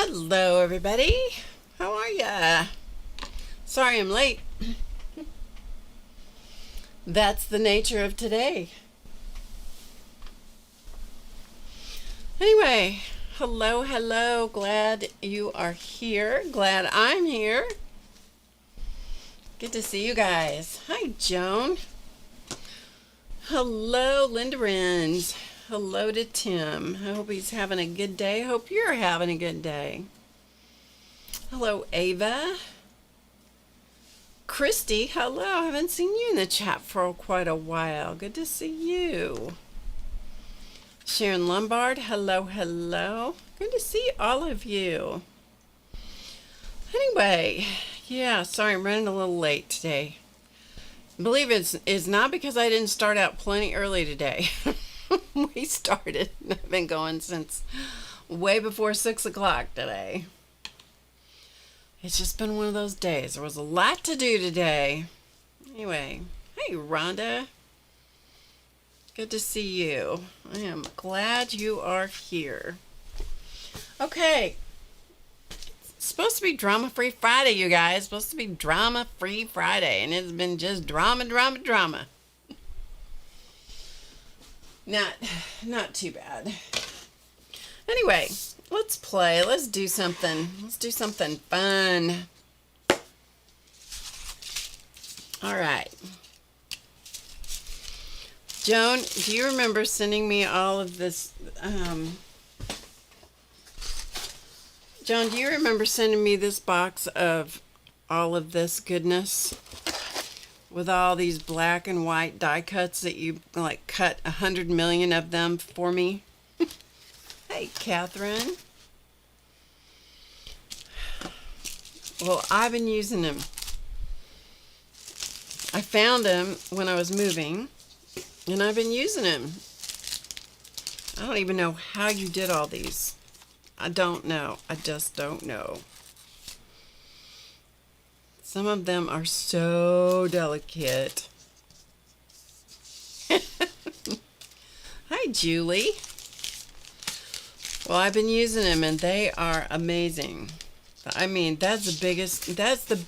Hello, everybody. How are ya? Sorry I'm late. That's the nature of today. Anyway, hello. Glad you are here. Glad I'm here. Good to see you guys. Hi, Joan. Hello, Linda Renz. Hello to Tim. I hope he's having a good day. Hope you're having a good day. Hello, Ava. Christy, hello. I haven't seen you in the chat for quite a while. Good to see you. Sharon Lombard, hello. Good to see all of you. Anyway, yeah, sorry I'm running a little late today. I believe it's not because I didn't start out plenty early today. We started. I've been going since way before 6 o'clock today. It's just been one of those days. There was a lot to do today. Anyway, hey Rhonda. Good to see you. I am glad you are here. Okay. It's supposed to be Drama-Free Friday, you guys. It's supposed to be Drama-Free Friday. And it's been just drama. Not too bad. Anyway, let's play. Let's do something. Let's do something fun. All right. Joan, do you remember sending me all of this? Joan, do you remember sending me this box of all of this goodness? With all these black and white die cuts that you like cut 100 million of them for me. Hey, Catherine. Well, I've been using them. I found them when I was moving, and I've been using them. I don't even know how you did all these. I don't know. I just don't know. Some of them are so delicate. Hi, Julie. Well, I've been using them and they are amazing. I mean, that's the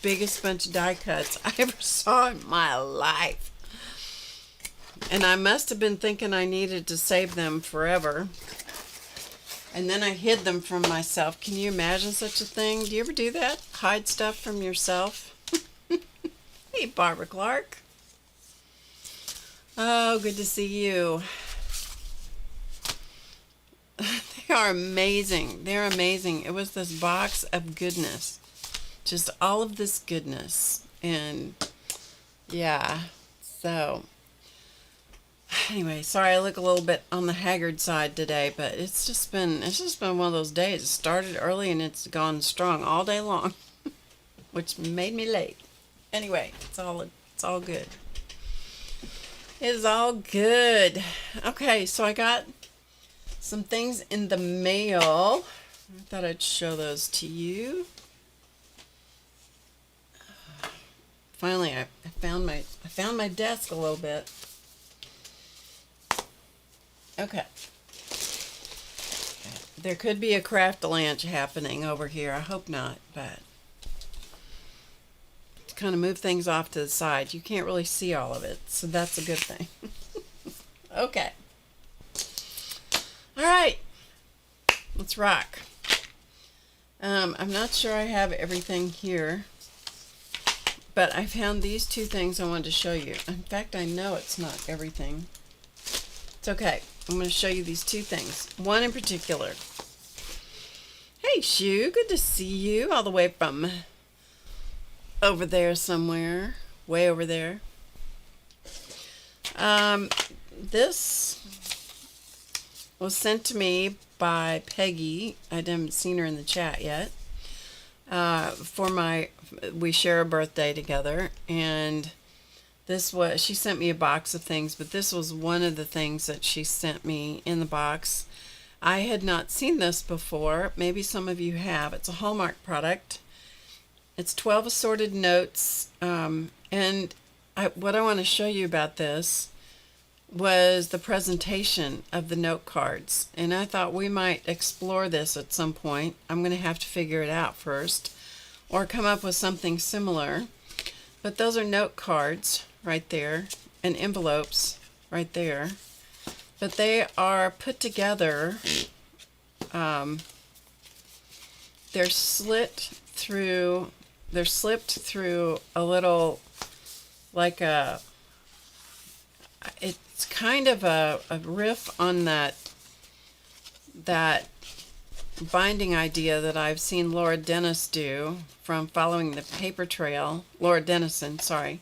biggest bunch of die cuts I ever saw in my life. And I must have been thinking I needed to save them forever. And then I hid them from myself. Can you imagine such a thing? Do you ever do that? Hide stuff from yourself? Hey, Barbara Clark. Oh, good to see you. They are amazing. They're amazing. It was this box of goodness. Just all of this goodness. And yeah, so anyway, sorry I look a little bit on the haggard side today, but it's just been one of those days. It started early and it's gone strong all day long, which made me late. Anyway, it's all good. It is all good. Okay, so I got some things in the mail. I thought I'd show those to you. Finally, I found my desk a little bit. Okay. There could be a craft-a-lanch happening over here. I hope not, but to kind of move things off to the side, you can't really see all of it, so that's a good thing. Okay. All right. Let's rock. I'm not sure I have everything here, but I found these two things I wanted to show you. In fact, I know it's not everything. It's okay. I'm going to show you these two things. One in particular. Hey, Shu. Good to see you all the way from over there somewhere. Way over there. This was sent to me by Peggy. I haven't seen her in the chat yet. We share a birthday together, and she sent me a box of things, but this was one of the things that she sent me in the box. I had not seen this before. Maybe some of you have. It's a Hallmark product. It's 12 assorted notes, and what I want to show you about this, was the presentation of the note cards. And I thought we might explore this at some point. I'm going to have to figure it out first or come up with something similar. But those are note cards right there and envelopes right there. But they are put together. They're slipped through a little, like it's kind of a riff on that binding idea that I've seen Laura Dennis do from following the paper trail. Laura Dennison, sorry.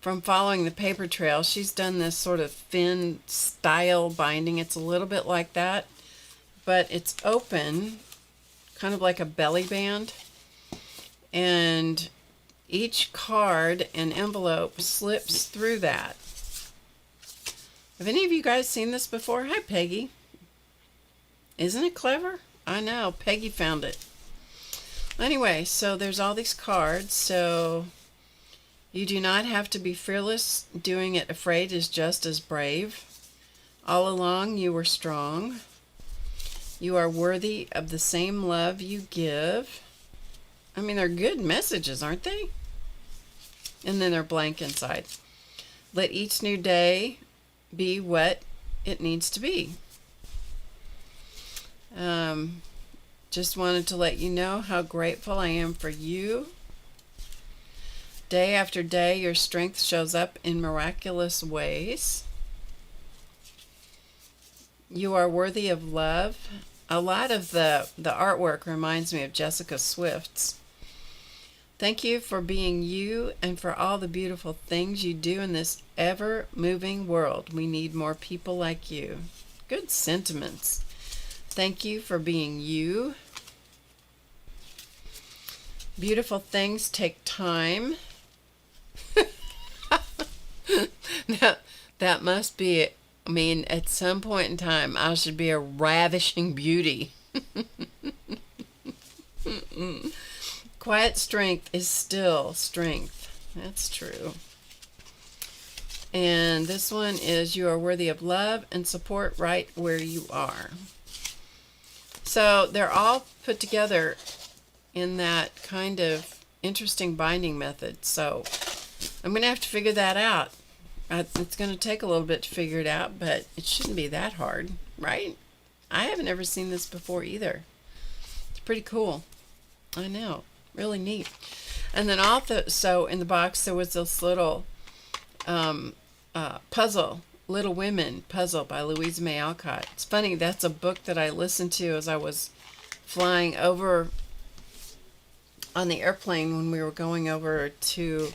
From following the paper trail, she's done this sort of thin style binding. It's a little bit like that, but it's open, kind of like a belly band. And each card and envelope slips through that. Have any of you guys seen this before? Hi, Peggy. Isn't it clever? I know. Peggy found it. Anyway, so there's all these cards. So you do not have to be fearless. Doing it afraid is just as brave. All along you were strong. You are worthy of the same love you give. I mean, they're good messages, aren't they? And then they're blank inside. Let each new day be what it needs to be. Just wanted to let you know how grateful I am for you. Day after day, your strength shows up in miraculous ways. You are worthy of love. A lot of the artwork reminds me of Jessica Swift's. Thank you for being you and for all the beautiful things you do in this ever-moving world. We need more people like you. Good sentiments. Thank you for being you. Beautiful things take time. Now, that must be it. I mean, at some point in time, I should be a ravishing beauty. Quiet strength is still strength. That's true. And this one is you are worthy of love and support right where you are. So they're all put together in that kind of interesting binding method. So I'm going to have to figure that out. It's going to take a little bit to figure it out, but it shouldn't be that hard, right? I haven't ever seen this before either. It's pretty cool. I know. Really neat. And then also in the box there was this little puzzle, Little Women puzzle by Louisa May Alcott. It's funny, that's a book that I listened to as I was flying over on the airplane when we were going over to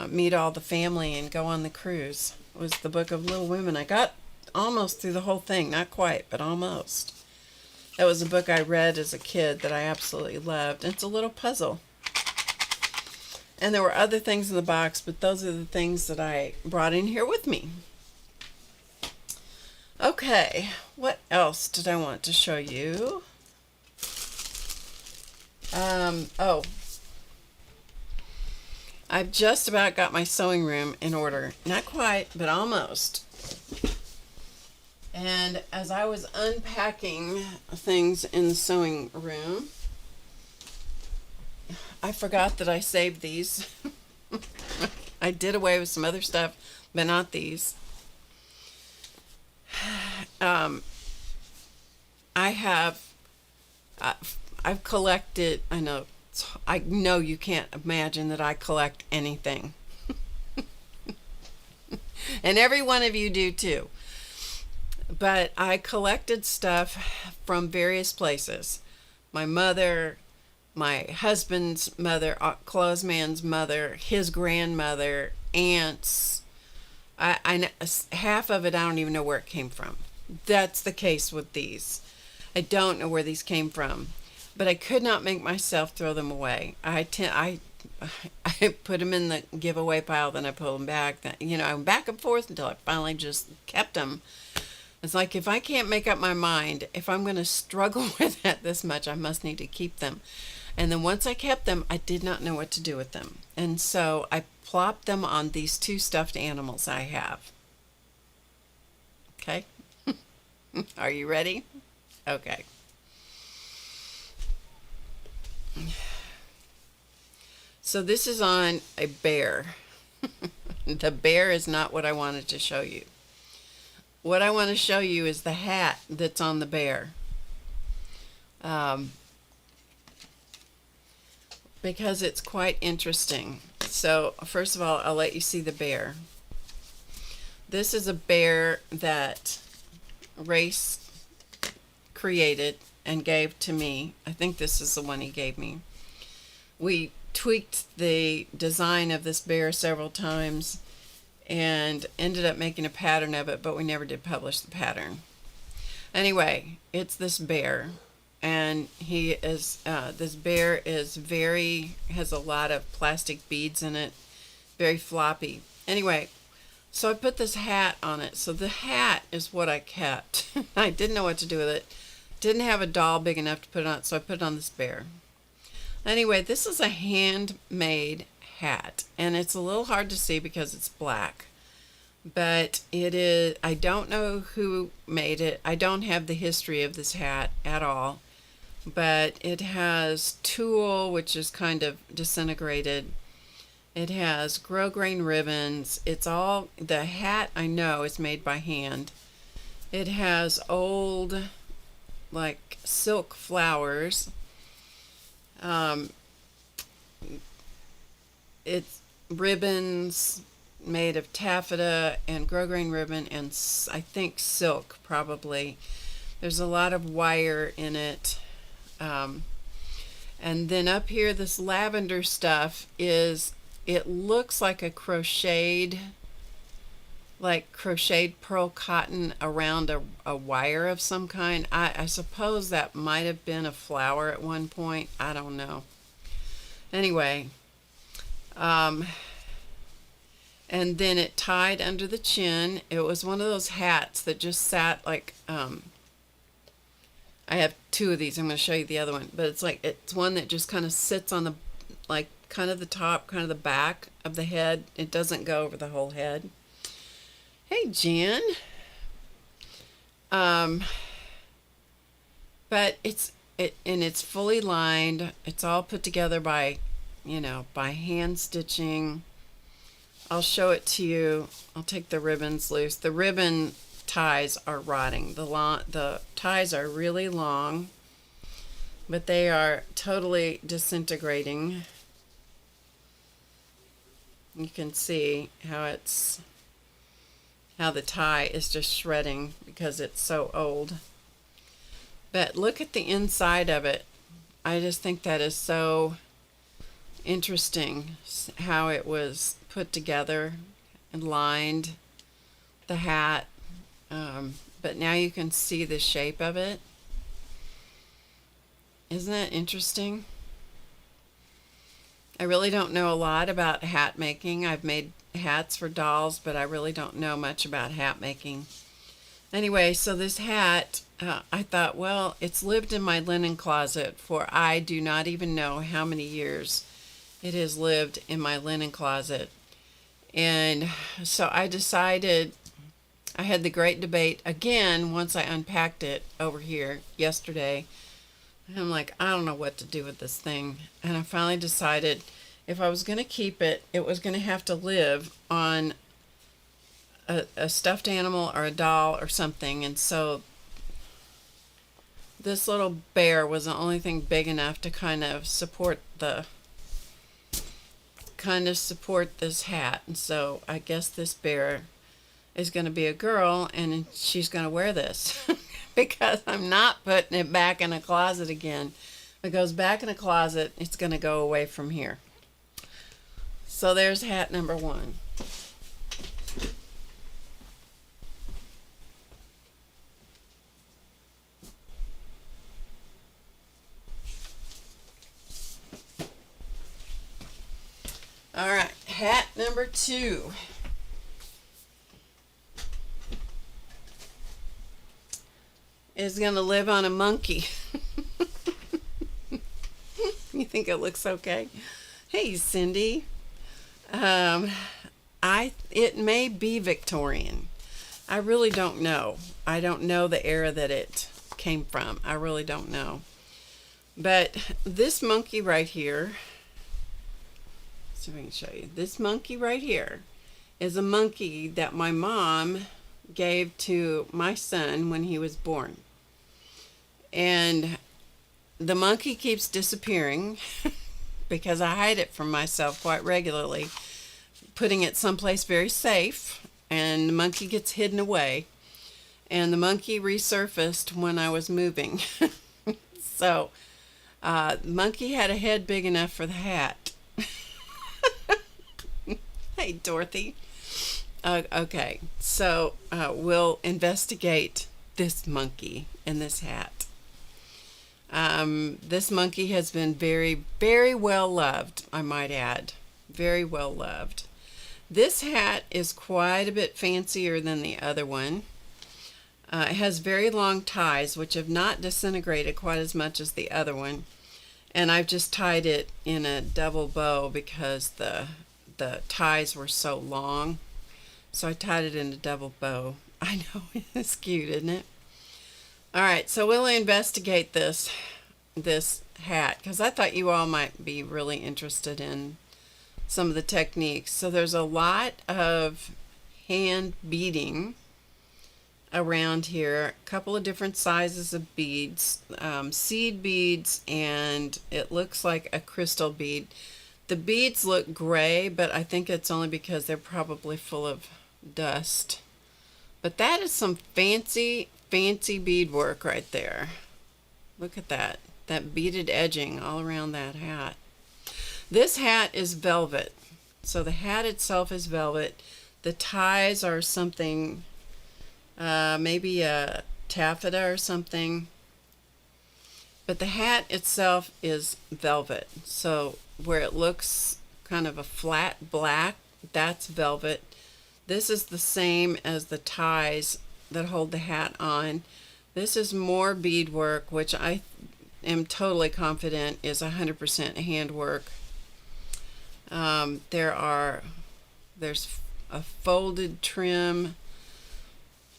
meet all the family and go on the cruise. It was the book of Little Women. I got almost through the whole thing, not quite, but almost. That was a book I read as a kid that I absolutely loved. And it's a little puzzle. And there were other things in the box, but those are the things that I brought in here with me. Okay, what else did I want to show you? I've just about got my sewing room in order. Not quite, but almost. And as I was unpacking things in the sewing room, I forgot that I saved these. I did away with some other stuff, but not these. I've collected, I know you can't imagine that I collect anything. And every one of you do too. But I collected stuff from various places. My mother, my husband's mother, Clothesman's mother, his grandmother, aunts. I half of it I don't even know where it came from. That's the case with these. I don't know where these came from, but I could not make myself throw them away. I put them in the giveaway pile, then I pull them back. I'm back and forth until I finally just kept them. It's like if I can't make up my mind, if I'm going to struggle with that this much, I must need to keep them. And then once I kept them, I did not know what to do with them. And so I plopped them on these two stuffed animals I have. Okay? Are you ready? Okay. So this is on a bear. The bear is not what I wanted to show you. What I want to show you is the hat that's on the bear. Because it's quite interesting. So first of all, I'll let you see the bear. This is a bear that Race created and gave to me. I think this is the one he gave me. We tweaked the design of this bear several times and ended up making a pattern of it, but we never did publish the pattern. Anyway, it's this bear, and he is this bear is has a lot of plastic beads in it, very floppy. Anyway, so I put this hat on it. So the hat is what I kept. I didn't know what to do with it. Didn't have a doll big enough to put it on, so I put it on this bear. Anyway, this is a handmade hat, and it's a little hard to see because it's black. But it is, I don't know who made it. I don't have the history of this hat at all. But it has tulle, which is kind of disintegrated. It has grosgrain ribbons. It's all, the hat I know is made by hand. It has old, like, silk flowers. It's ribbons made of taffeta and grosgrain ribbon and I think silk probably. There's a lot of wire in it. And then up here, this lavender stuff is, it looks like a crocheted pearl cotton around a wire of some kind. I suppose that might have been a flower at one point. I don't know. Anyway, and then it tied under the chin. It was one of those hats that just sat like, I have two of these. I'm going to show you the other one. But it's one that just kind of sits on the, like, kind of the top, kind of the back of the head. It doesn't go over the whole head. Hey, Jen. But it's fully lined. It's all put together by, by hand stitching. I'll show it to you. I'll take the ribbons loose. The ribbon ties are rotting. The ties are really long, but they are totally disintegrating. You can see how the tie is just shredding because it's so old. But look at the inside of it. I just think that is so interesting how it was put together and lined, the hat. But now you can see the shape of it. Isn't that interesting? I really don't know a lot about hat making. I've made hats for dolls, but I really don't know much about hat making. Anyway, so this hat, I thought, well, it's lived in my linen closet for I do not even know how many years it has lived in my linen closet. And so I decided, I had the great debate again once I unpacked it over here yesterday. And I'm like, I don't know what to do with this thing. And I finally decided if I was going to keep it, it was going to have to live on a stuffed animal or a doll or something. And so this little bear was the only thing big enough to kind of support this hat. And so I guess this bear is going to be a girl, and she's going to wear this because I'm not putting it back in a closet again. If it goes back in a closet, it's going to go away from here. So there's hat number one. All right, hat number two. Is going to live on a monkey. You think it looks okay? Hey, Cindy. It may be Victorian. I really don't know. I don't know the era that it came from. I really don't know. But this monkey right here, let's see if I can show you. This monkey right here is a monkey that my mom gave to my son when he was born. And the monkey keeps disappearing because I hide it from myself quite regularly, putting it someplace very safe, and the monkey gets hidden away. And the monkey resurfaced when I was moving. So, the monkey had a head big enough for the hat. Hey, Dorothy. Okay, so we'll investigate this monkey and this hat. This monkey has been very, very well loved, I might add. Very well loved. This hat is quite a bit fancier than the other one. It has very long ties, which have not disintegrated quite as much as the other one. And I've just tied it in a double bow because the ties were so long. So I tied it in a double bow. I know, it's cute, isn't it? All right, so we'll investigate this hat because I thought you all might be really interested in some of the techniques. So there's a lot of hand beading around here, a couple of different sizes of beads, seed beads, and it looks like a crystal bead. The beads look gray, but I think it's only because they're probably full of dust. But that is some fancy beadwork right there. Look at that beaded edging all around that hat. This hat is velvet. So the hat itself is velvet. The ties are something, maybe a taffeta or something. But the hat itself is velvet. So where it looks kind of a flat black, that's velvet. This is the same as the ties that hold the hat on. This is more beadwork, which I am totally confident is 100% handwork. There's a folded trim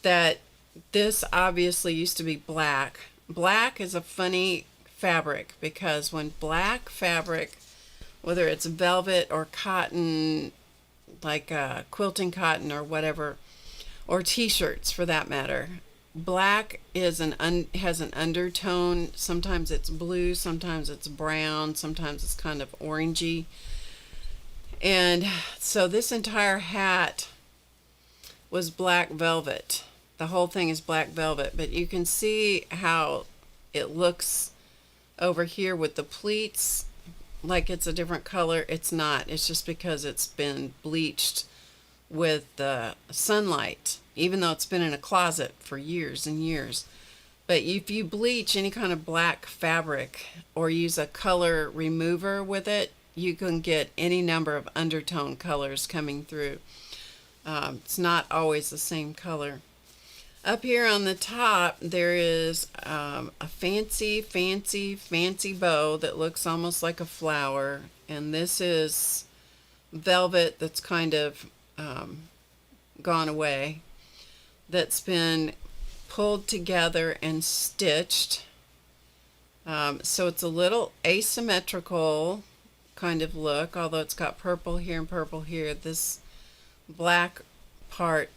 that this obviously used to be black. Black is a funny fabric because when black fabric, whether it's velvet or cotton, like quilting cotton or whatever, or t-shirts for that matter, black is has an undertone. Sometimes it's blue, sometimes it's brown, sometimes it's kind of orangey. And so this entire hat was black velvet. The whole thing is black velvet, but you can see how it looks over here with the pleats like it's a different color. It's not. It's just because it's been bleached with the sunlight, even though it's been in a closet for years and years. But if you bleach any kind of black fabric or use a color remover with it, you can get any number of undertone colors coming through. It's not always the same color. Up here on the top, there is a fancy bow that looks almost like a flower. And this is velvet that's kind of gone away, that's been pulled together and stitched. So it's a little asymmetrical kind of look, although it's got purple here and purple here. This black part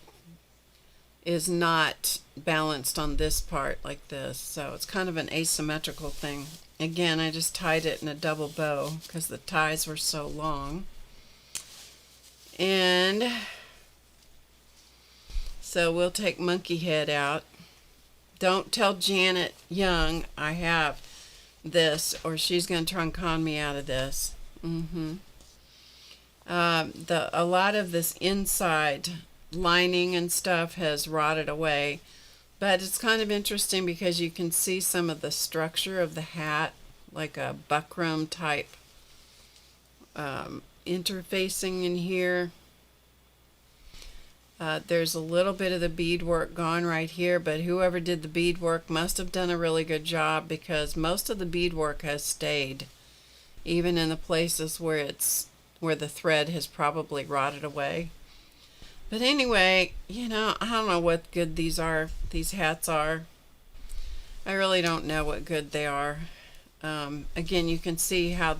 is not balanced on this part like this, so it's kind of an asymmetrical thing. Again, I just tied it in a double bow because the ties were so long. And so we'll take monkey head out. Don't tell Janet Young I have this, or she's going to try and con me out of this. A lot of this inside lining and stuff has rotted away, but it's kind of interesting because you can see some of the structure of the hat, like a buckram type interfacing in here. There's a little bit of the beadwork gone right here, but whoever did the beadwork must have done a really good job because most of the beadwork has stayed. even in the places where the thread has probably rotted away. But anyway, I don't know what good these hats are. I really don't know what good they are. Again, you can see how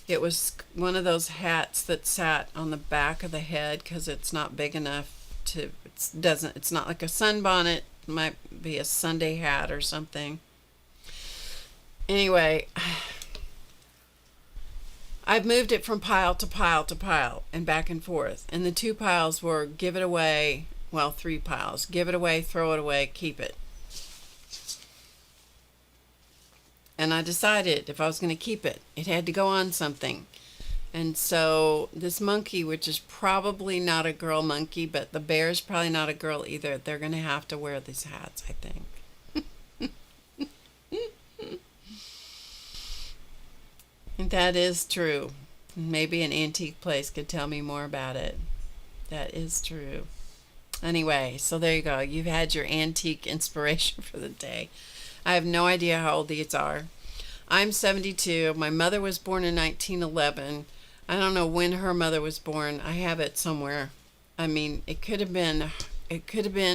it was one of those hats that sat on the back of the head because it's not big enough it's not like a sunbonnet. It might be a Sunday hat or something. Anyway, I've moved it from pile to pile to pile and back and forth. And the 2 piles were give it away, 3 piles. Give it away, throw it away, keep it. And I decided if I was going to keep it, it had to go on something. And so this monkey, which is probably not a girl monkey, but the bear's probably not a girl either, they're going to have to wear these hats, I think. That is true. Maybe an antique place could tell me more about it. That is true. Anyway, so there you go. You've had your antique inspiration for the day. I have no idea how old these are. I'm 72. My mother was born in 1911. I don't know when her mother was born. I have it somewhere. I mean, it could have been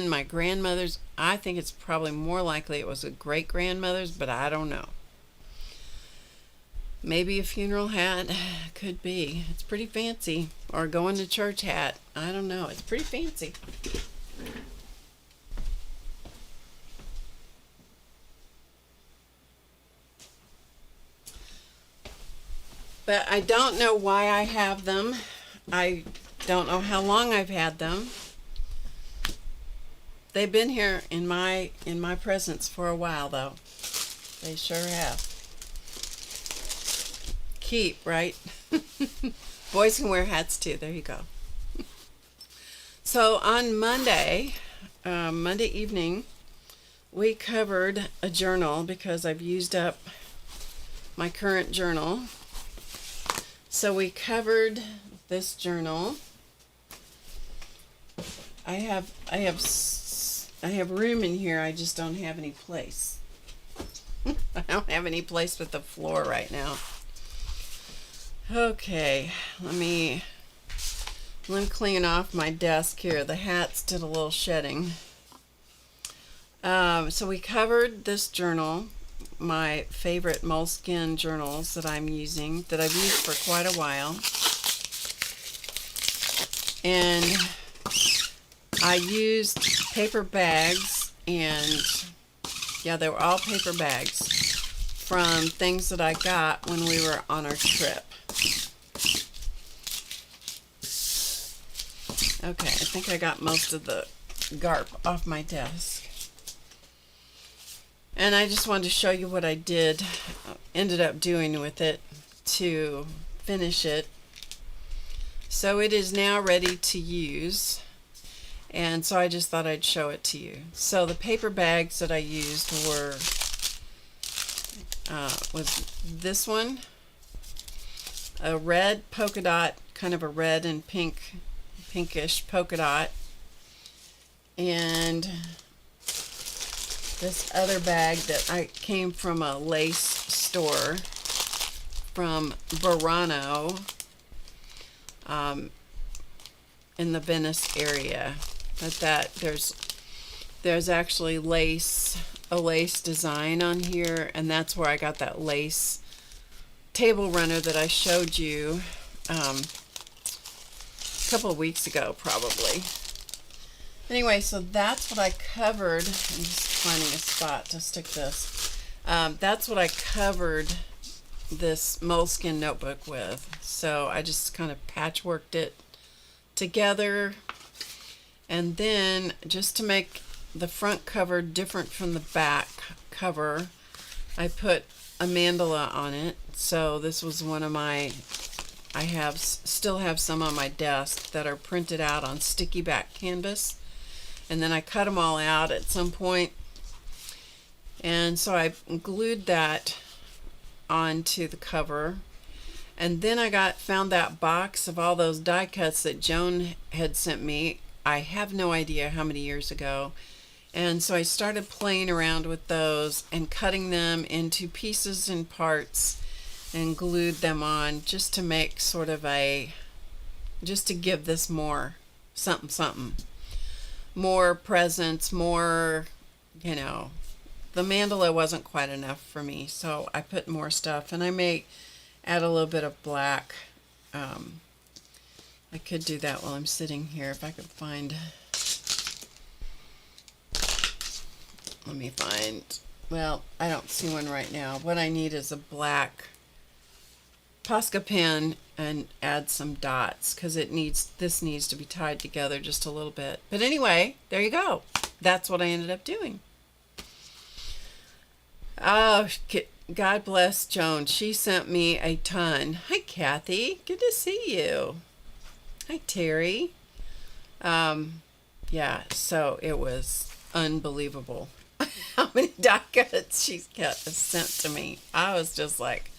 my grandmother's. I think it's probably more likely it was a great-grandmother's, but I don't know. Maybe a funeral hat. Could be. It's pretty fancy. Or a going to church hat. I don't know. It's pretty fancy. But I don't know why I have them. I don't know how long I've had them. They've been here in my presence for a while, though. They sure have. Keep, right? Boys can wear hats too. There you go. So on Monday evening, we covered a journal because I've used up my current journal. So we covered this journal. I have room in here. I just don't have any place. I don't have any place with the floor right now. Okay, let me clean off my desk here. The hats did a little shedding. So we covered this journal, my favorite moleskin journals that I'm using, that I've used for quite a while. And I used paper bags, and yeah, they were all paper bags from things that I got when we were on our trip. Okay, I think I got most of the garp off my desk. And I just wanted to show you what I ended up doing with it to finish it. So it is now ready to use. And so I just thought I'd show it to you. So the paper bags that I used was this one, a red polka dot, kind of a red and pinkish polka dot, and this other bag that I came from a lace store from Verano in the Venice area. But there's actually a lace design on here, and that's where I got that lace table runner that I showed you a couple of weeks ago, probably. Anyway, so that's what I covered. I'm just finding a spot to stick this. That's what I covered this moleskin notebook with. So I just kind of patchworked it together. And then, just to make the front cover different from the back cover, I put a mandala on it. So this was one of my, still have some on my desk that are printed out on sticky back canvas. And then I cut them all out at some point. And so I glued that onto the cover. And then I found that box of all those die cuts that Joan had sent me. I have no idea how many years ago. And so I started playing around with those and cutting them into pieces and parts and glued them on just to make sort of just to give this more something, more presence, more, the mandala wasn't quite enough for me, so I put more stuff, and I may add a little bit of black. I could do that while I'm sitting here if I could find, let me find, well, I don't see one right now. What I need is a black Posca pen and add some dots, because this needs to be tied together just a little bit. But anyway, there you go. That's what I ended up doing. Oh, God bless Joan. She sent me a ton. Hi, Kathy. Good to see you. Hi, Terry. Yeah, so it was unbelievable how many die cuts she's sent to me. I was just like,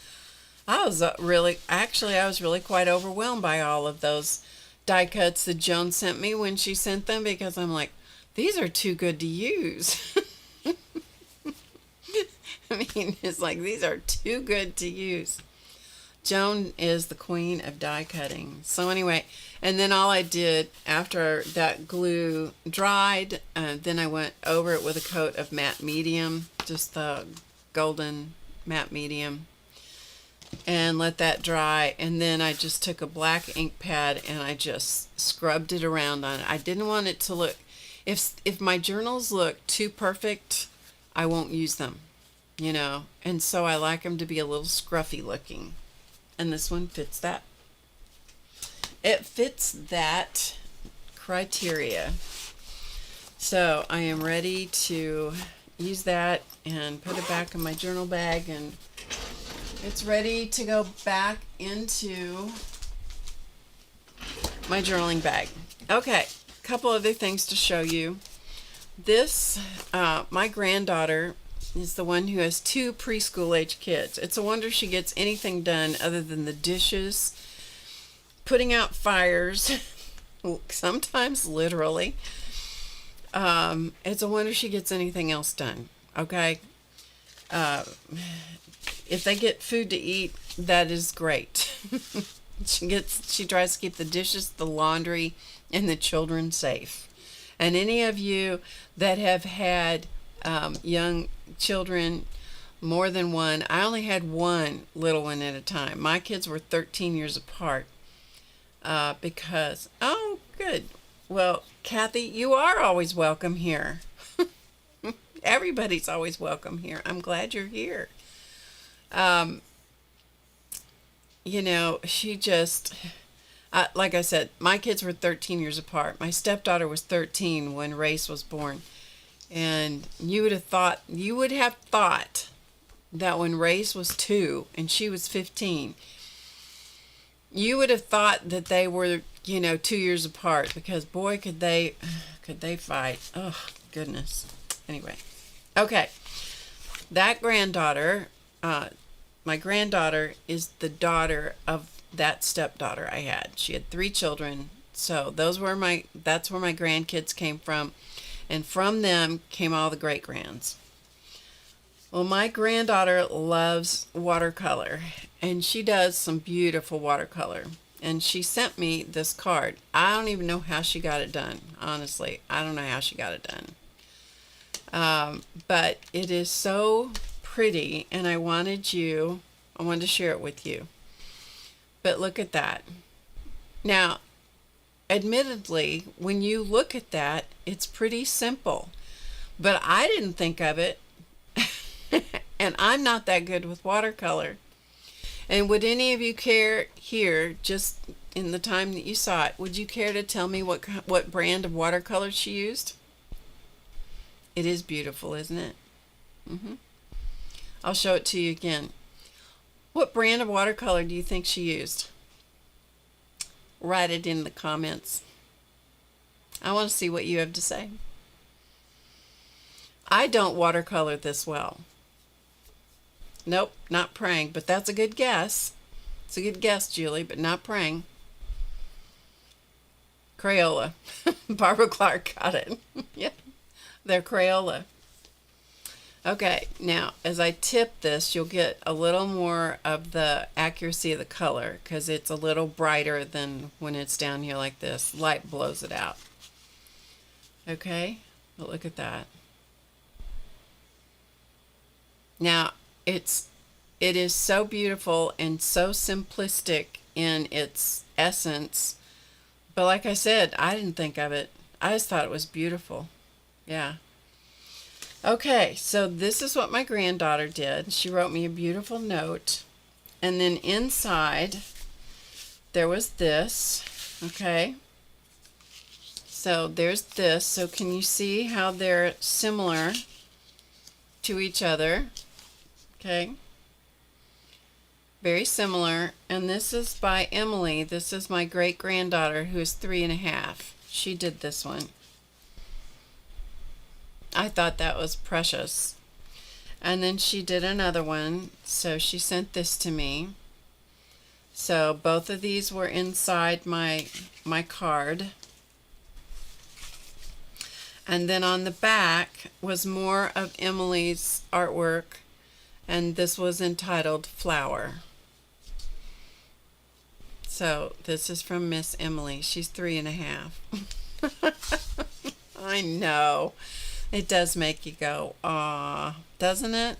I was really quite overwhelmed by all of those die cuts that Joan sent me when she sent them, because I'm like, these are too good to use. I mean, it's like, these are too good to use. Joan is the queen of die cutting. So anyway, and then all I did after that glue dried, then I went over it with a coat of matte medium, just the golden matte medium, and let that dry. And then I just took a black ink pad and I just scrubbed it around on it. I didn't want it to look, if my journals look too perfect, I won't use them, and so I like them to be a little scruffy looking. And this one fits that. It fits that criteria. So I am ready to use that and put it back in my journal bag, and it's ready to go back into my journaling bag. Okay, a couple other things to show you. This, my granddaughter is the one who has 2 preschool age kids. It's a wonder she gets anything done other than the dishes, putting out fires, sometimes literally. It's a wonder she gets anything else done, okay? If they get food to eat, that is great. She tries to keep the dishes, the laundry, and the children safe. And any of you that have had young children, more than one, I only had one little one at a time. My kids were 13 years apart, because, oh, good. Well, Kathy, you are always welcome here. Everybody's always welcome here. I'm glad you're here. She just, like I said, my kids were 13 years apart. My stepdaughter was 13 when Race was born. And you would have thought that when Race was 2 and she was 15, you would have thought that they were, 2 years apart, because boy, could they fight. Oh, goodness. Anyway. Okay. That granddaughter, my granddaughter is the daughter of that stepdaughter I had. She had 3 children. So that's where my grandkids came from. And from them came all the great-grands. Well, my granddaughter loves watercolor, and she does some beautiful watercolor. And she sent me this card. I don't even know how she got it done. Honestly, I don't know how she got it done. But it is so pretty, and I wanted to share it with you. But look at that. Now, admittedly, when you look at that, it's pretty simple, but I didn't think of it, and I'm not that good with watercolor. And would any of you care here, just in the time that you saw it, would you care to tell me what brand of watercolor she used? It is beautiful, isn't it? I'll show it to you again. What brand of watercolor do you think she used? Write it in the comments. I want to see what you have to say. I don't watercolor this well. Nope, not praying, but that's a good guess. It's a good guess, Julie, but not praying. Crayola. Barbara Clark got it. Yeah, they're Crayola. Okay, now as I tip this, you'll get a little more of the accuracy of the color because it's a little brighter than when it's down here like this. Light blows it out. Okay, but look at that. Now it is so beautiful and so simplistic in its essence, but like I said, I didn't think of it. I just thought it was beautiful. Yeah. Okay, so this is what my granddaughter did. She wrote me a beautiful note, and then inside there was this. Okay, so there's this. So can you see how they're similar to each other? Okay, very similar. And this is by Emily. This is my great granddaughter who is 3.5. She did this one. I thought that was precious. And then she did another one, so she sent this to me. So both of these were inside my card. And then on the back was more of Emily's artwork, and this was entitled Flower. So this is from Miss Emily. She's 3.5. I know. It does make you go, "Aw," doesn't it?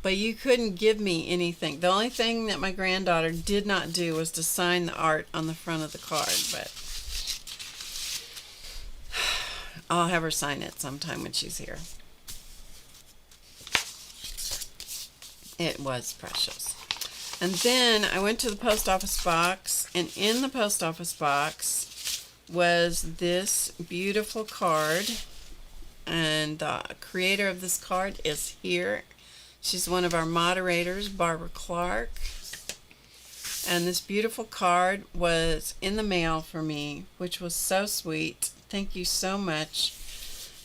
But you couldn't give me anything. The only thing that my granddaughter did not do was to sign the art on the front of the card, but I'll have her sign it sometime when she's here. It was precious. And then I went to the post office box, and in the post office box was this beautiful card. And the creator of this card is here. She's one of our moderators, Barbara Clark. And this beautiful card was in the mail for me, which was so sweet. Thank you so much.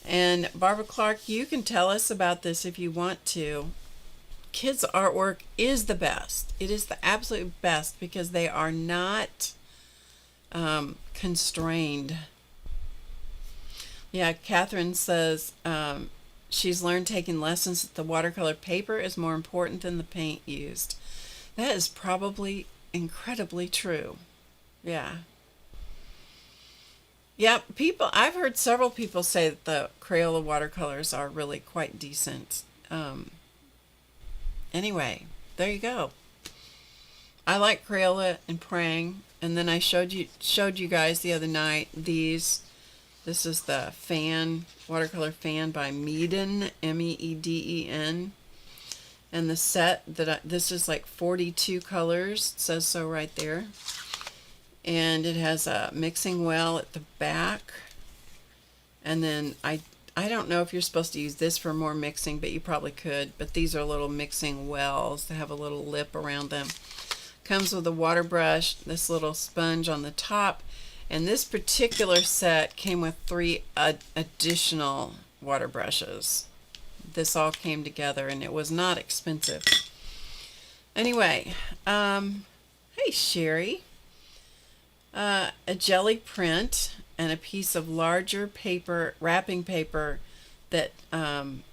And Barbara Clark, you can tell us about this if you want to. Kids' artwork is the best. It is the absolute best because they are not constrained. Yeah, Catherine says she's learned taking lessons that the watercolor paper is more important than the paint used. That is probably incredibly true. Yeah. Yeah, I've heard several people say that the Crayola watercolors are really quite decent. Anyway, there you go. I like Crayola and Prang, and then I showed you guys the other night these. This is the watercolor fan by Meeden, Meeden. And the set this is like 42 colors. It says so right there. And it has a mixing well at the back. And then I don't know if you're supposed to use this for more mixing, but you probably could. But these are little mixing wells. They have a little lip around them. Comes with a water brush, this little sponge on the top. And this particular set came with 3 additional water brushes. This all came together, and it was not expensive. Anyway, hey Sherry. A jelly print and a piece of larger paper, wrapping paper that and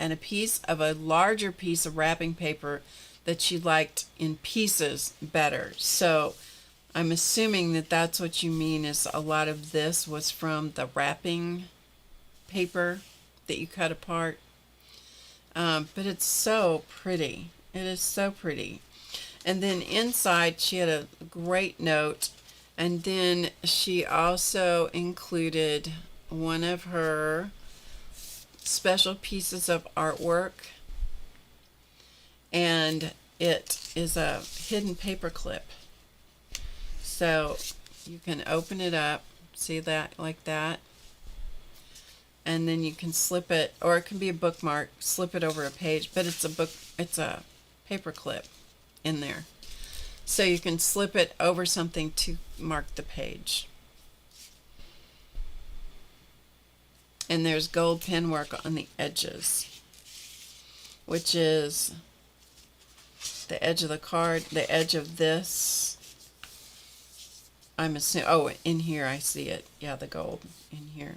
a piece of a larger piece of wrapping paper that she liked in pieces better. So I'm assuming that that's what you mean, is a lot of this was from the wrapping paper that you cut apart. But it's so pretty. It is so pretty. And then inside she had a great note. And then she also included one of her special pieces of artwork. And it is a hidden paper clip. So you can open it up, see that, like that, and then you can slip it, or it can be a bookmark, slip it over a page, but it's a paper clip in there. So you can slip it over something to mark the page. And there's gold pen work on the edges, which is the edge of the card, the edge of this. I'm assuming, oh, in here I see it. Yeah, the gold in here.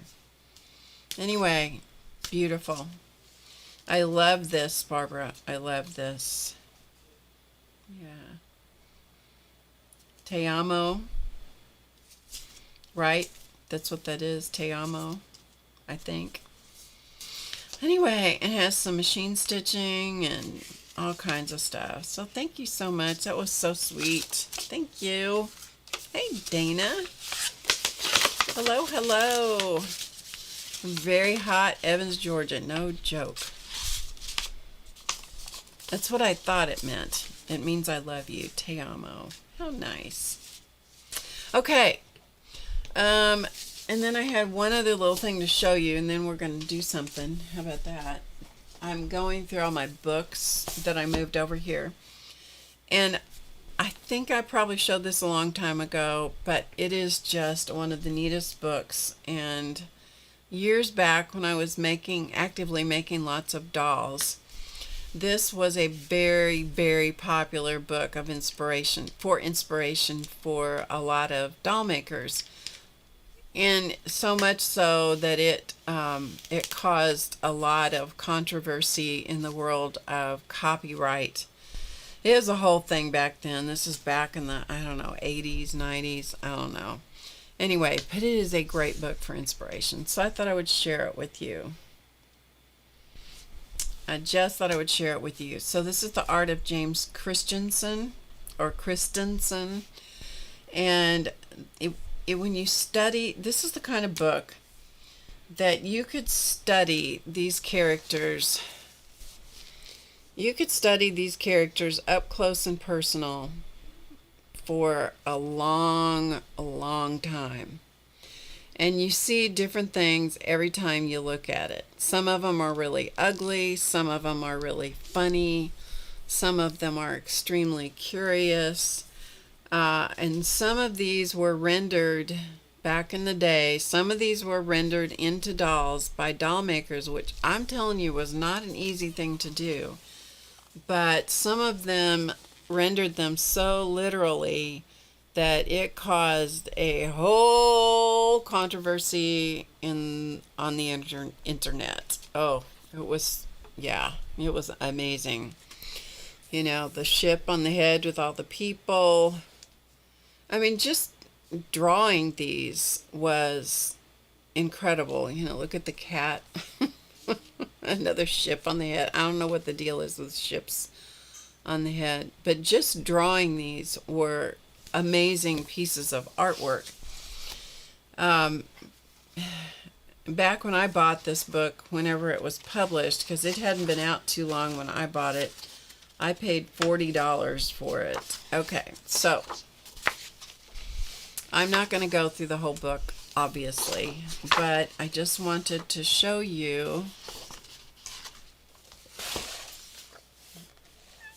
Anyway, Beautiful. I love this, Barbara. I love this. Yeah. Te amo. Right? That's what that is. Te amo, I think. Anyway, it has some machine stitching and all kinds of stuff. So thank you so much. That was so sweet. Thank you. Hey, Dana. Hello, hello. Very hot, Evans, Georgia. No joke. That's what I thought it meant. It means I love you. Te amo. How nice. Okay. And then I had one other little thing to show you, and then we're going to do something. How about that? I'm going through all my books that I moved over here. And I think I probably showed this a long time ago, but it is just one of the neatest books. And years back when I was actively making lots of dolls, this was a very, very popular book of inspiration for a lot of doll makers. And so much so that it caused a lot of controversy in the world of copyright. It was a whole thing back then. This is back in the, 80s, 90s, I don't know. Anyway, but it is a great book for inspiration. So I thought I would share it with you. I just thought I would share it with you. So this is The Art of James Christensen. And when you study, this is the kind of book that you could study these characters. You could study these characters up close and personal for a long, long time. And you see different things every time you look at it. Some of them are really ugly. Some of them are really funny. Some of them are extremely curious. And some of these were rendered back in the day. Some of these were rendered into dolls by doll makers, which I'm telling you was not an easy thing to do. But some of them rendered them so literally that it caused a whole controversy on the internet. Oh, it was amazing. You know, the ship on the head with all the people. I mean, just drawing these was incredible. You know, look at the cat. Another ship on the head. I don't know what the deal is with ships on the head. But just drawing these were amazing pieces of artwork. Back when I bought this book, whenever it was published, because it hadn't been out too long when I bought it, I paid $40 for it. Okay, so I'm not going to go through the whole book, obviously, but I just wanted to show you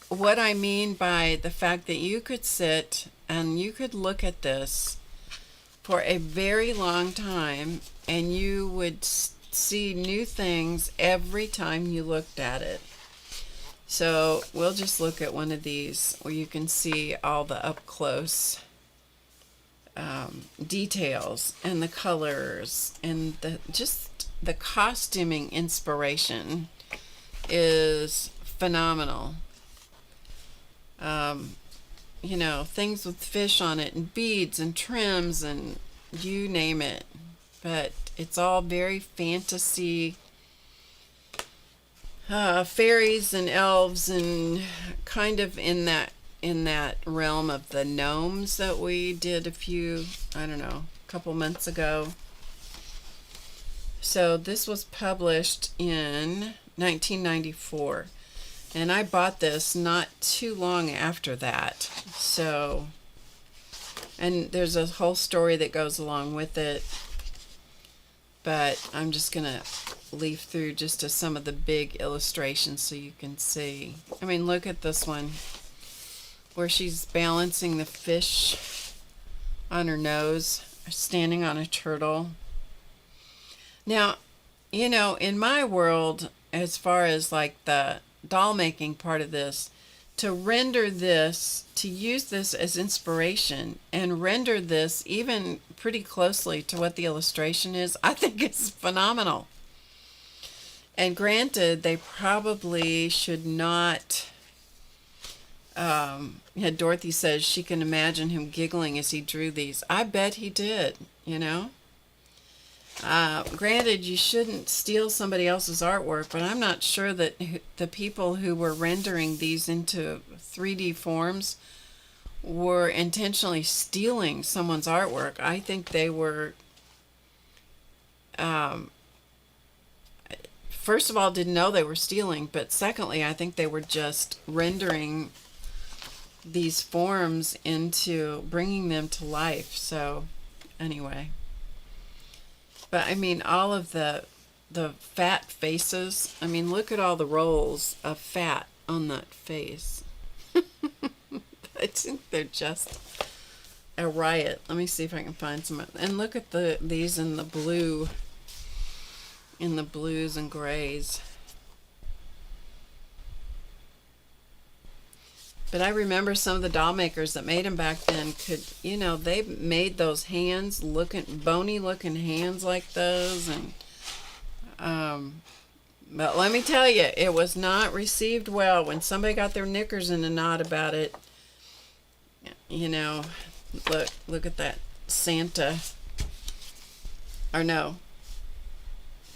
what I mean by the fact that you could sit and you could look at this for a very long time and you would see new things every time you looked at it. So we'll just look at one of these where you can see all the up close details and the colors and the costuming inspiration is phenomenal. You know, things with fish on it and beads and trims and you name it, but it's all very fantasy, fairies and elves and kind of in that realm of the gnomes that we did a couple months ago. So this was published in 1994. And I bought this not too long after that. So, and there's a whole story that goes along with it. But I'm just going to leaf through just to some of the big illustrations so you can see. I mean, look at this one where she's balancing the fish on her nose, standing on a turtle. Now, you know, in my world, as far as like the doll making part of this, to render this, to use this as inspiration and render this even pretty closely to what the illustration is, I think it's phenomenal. And granted, they probably should not. Dorothy says she can imagine him giggling as he drew these. I bet he did, you know. Granted, you shouldn't steal somebody else's artwork, but I'm not sure that the people who were rendering these into 3D forms were intentionally stealing someone's artwork. I think they were, first of all, didn't know they were stealing, but secondly, I think they were just rendering these forms into bringing them to life. So anyway, but I mean, all of the fat faces, I mean, look at all the rolls of fat on that face. I think they're just a riot. Let me see if I can find some. And look at these in the blue, in the blues and grays. But I remember some of the doll makers that made them back then could, you know, they made those hands bony looking hands like those. And but let me tell you, it was not received well when somebody got their knickers in a knot about it. You know, look at that Santa. Or no,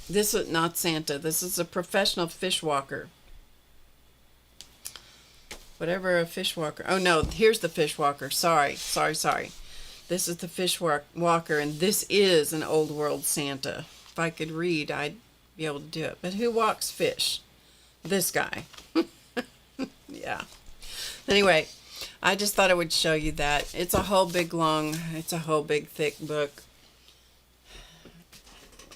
this is not Santa. This is a professional fishwalker. Whatever a fishwalker. Oh no, here's the fishwalker. Sorry. This is the fishwalker, and this is an old world Santa. If I could read, I'd be able to do it. But who walks fish? This guy. Yeah. Anyway, I just thought I would show you that. It's a whole big thick book.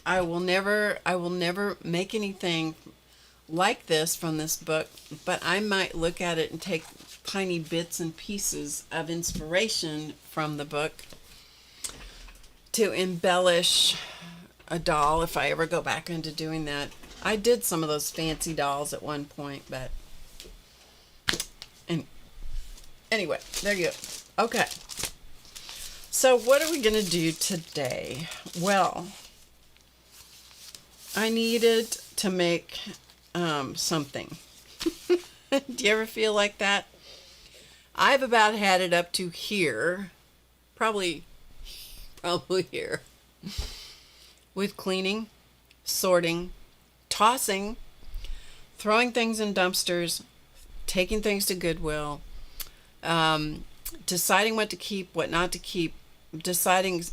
I will never make anything like this from this book, but I might look at it and take tiny bits and pieces of inspiration from the book to embellish a doll if I ever go back into doing that. I did some of those fancy dolls at one point, but anyway, there you go. Okay, so what are we going to do today? Well, I needed to make something. Do you ever feel like that? I've about had it up to here, probably here, with cleaning, sorting, tossing, throwing things in dumpsters, taking things to Goodwill, deciding what to keep, what not to keep, deciding.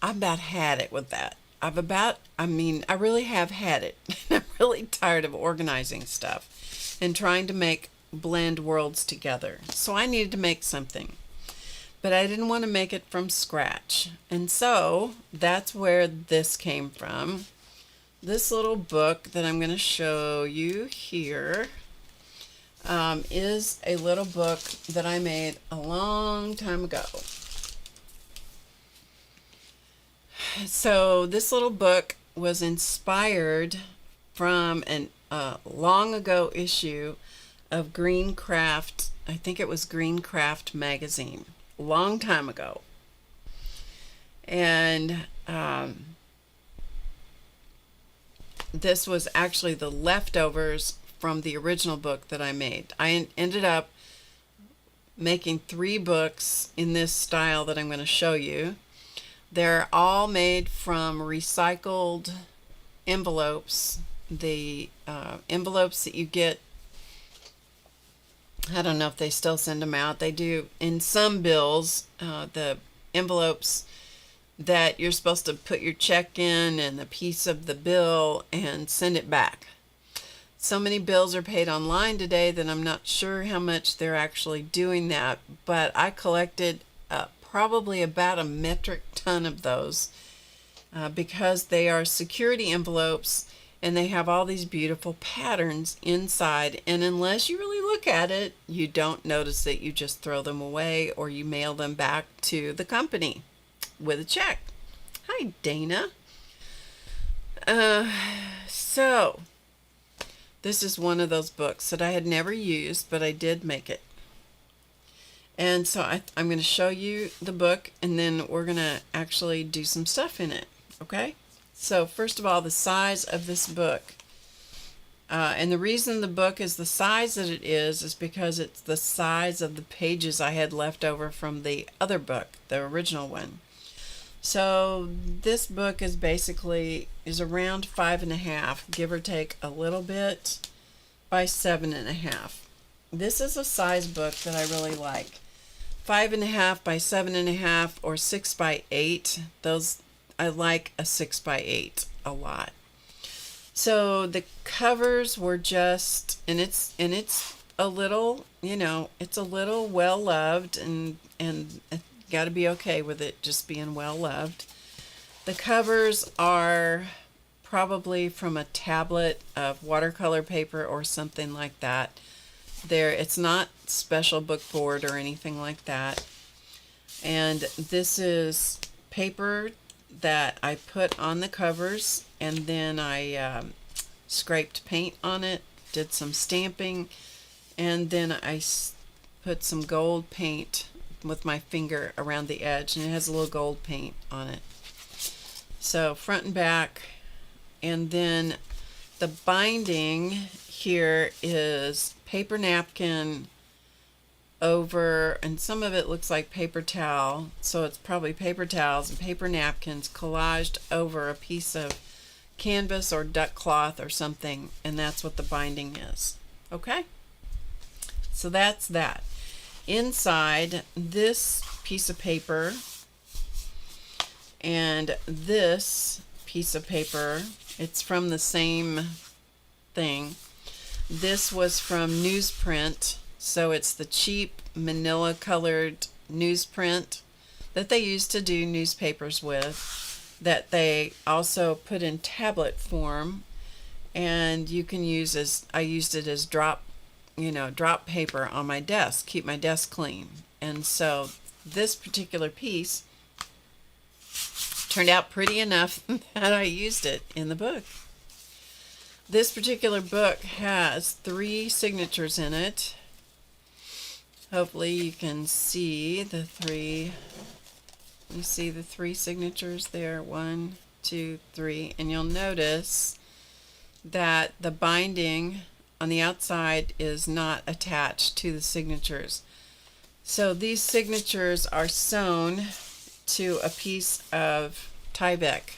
I've about had it with that. I really have had it. I'm really tired of organizing stuff and trying to blend worlds together. So I needed to make something, but I didn't want to make it from scratch. And so that's where this came from. This little book that I'm going to show you here is a little book that I made a long time ago. So this little book was inspired from a long ago issue of Green Craft. I think it was Green Craft magazine, a long time ago. And this was actually the leftovers from the original book that I made. I ended up making 3 books in this style that I'm going to show you. They're all made from recycled envelopes. The envelopes that you get, I don't know if they still send them out. They do in some bills, the envelopes that you're supposed to put your check in and a piece of the bill and send it back. So many bills are paid online today that I'm not sure how much they're actually doing that, but I collected probably about a metric ton of those because they are security envelopes and they have all these beautiful patterns inside, and unless you really look at it, you don't notice it. You just throw them away or you mail them back to the company with a check. Hi, Dana. So this is one of those books that I had never used, but I did make it. And so I'm going to show you the book, and then we're going to actually do some stuff in it. Okay? So first of all, the size of this book. And the reason the book is the size that it is because it's the size of the pages I had left over from the other book, the original one. So this book is around 5.5, give or take a little bit, by 7.5. This is a size book that I really like. 5.5 by 7.5 or 6 by 8. Those, I like a 6 by 8 a lot. So the covers were just, and it's a little, it's a little well loved, and got to be okay with it just being well loved. The covers are probably from a tablet of watercolor paper or something like that. It's not special book board or anything like that. And this is paper that I put on the covers, and then I scraped paint on it, did some stamping, and then I put some gold paint with my finger around the edge, and it has a little gold paint on it. So front and back, and then the binding here is paper napkin over, and some of it looks like paper towel, so it's probably paper towels and paper napkins collaged over a piece of canvas or duck cloth or something, and that's what the binding is. Okay, so that's that. Inside, this piece of paper and this piece of paper, it's from the same thing. This was from newsprint, so it's the cheap manila colored newsprint that they used to do newspapers with, that they also put in tablet form, and you can use as, I used it as drop paper on my desk, keep my desk clean. And so this particular piece turned out pretty enough that I used it in the book. This particular book has 3 signatures in it. Hopefully you can see the 3. You see the 3 signatures there, 1, 2, 3, and you'll notice that the binding on the outside is not attached to the signatures. So these signatures are sewn to a piece of Tyvek.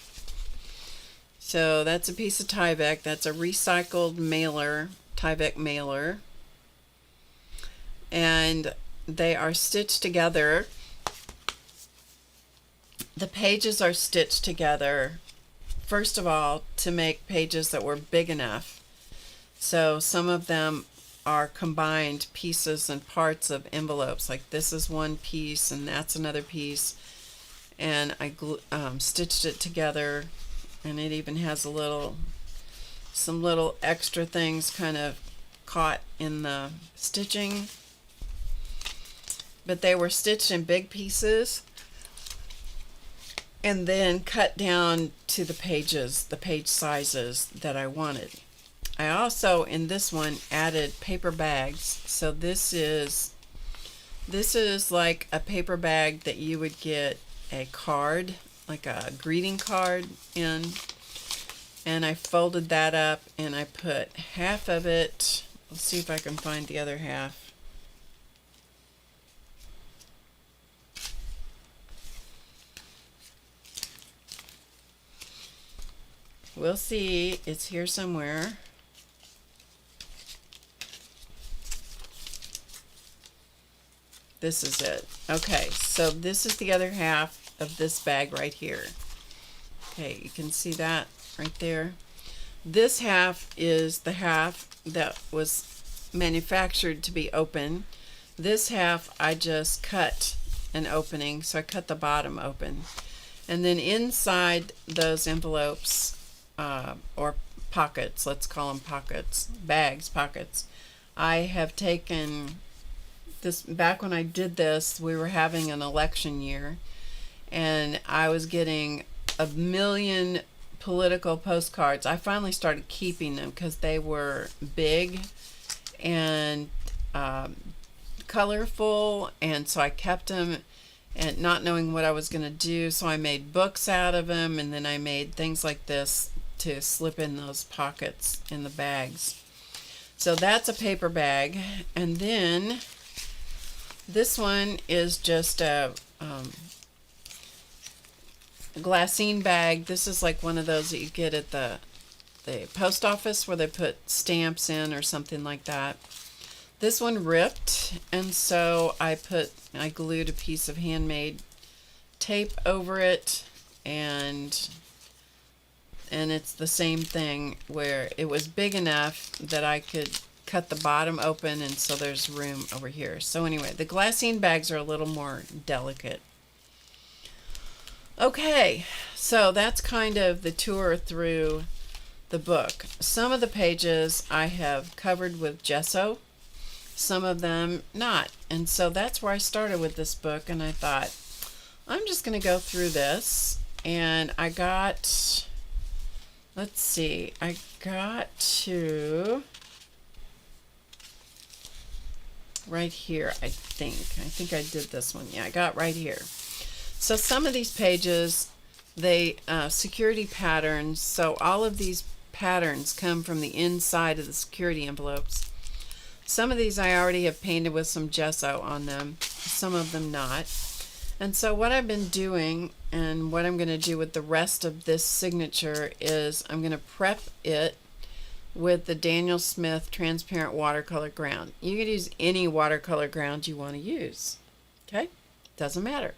So that's a piece of Tyvek. That's a recycled mailer, Tyvek mailer. And they are stitched together. The pages are stitched together, first of all, to make pages that were big enough. So some of them are combined pieces and parts of envelopes. Like this is one piece and that's another piece. And I stitched it together, and it even has some little extra things kind of caught in the stitching. But they were stitched in big pieces and then cut down to the pages, the page sizes that I wanted. I also, in this one, added paper bags. So this is like a paper bag that you would get a card, like a greeting card in. And I folded that up and I put half of it, let's see if I can find the other half. We'll see, it's here somewhere. This is it. Okay, so this is the other half of this bag right here. Okay, you can see that right there. This half is the half that was manufactured to be open. This half I just cut an opening, so I cut the bottom open. And then inside those envelopes, or pockets, let's call them pockets, bags, pockets, I have taken this, back when I did this, we were having an election year, and I was getting 1 million political postcards. I finally started keeping them because they were big and colorful, and so I kept them. and not knowing what I was going to do. So I made books out of them, and then I made things like this to slip in those pockets in the bags. So that's a paper bag. And then this one is just a glassine bag. This is like one of those that you get at the post office where they put stamps in or something like that. This one ripped, and so I glued a piece of handmade tape over it, and it's the same thing where it was big enough that I could cut the bottom open, and so there's room over here. So anyway, the glassine bags are a little more delicate. Okay, so that's kind of the tour through the book. Some of the pages I have covered with gesso, some of them not. And so that's where I started with this book, and I thought, I'm just going to go through this. And I got, let's see, I got to right here, I think I did this one. Yeah, I got right here. So some of these pages, they security patterns, so all of these patterns come from the inside of the security envelopes. Some of these I already have painted with some gesso on them, some of them not. And so what I've been doing, and what I'm going to do with the rest of this signature, is I'm going to prep it with the Daniel Smith transparent watercolor ground. You can use any watercolor ground you want to use. Okay? Doesn't matter.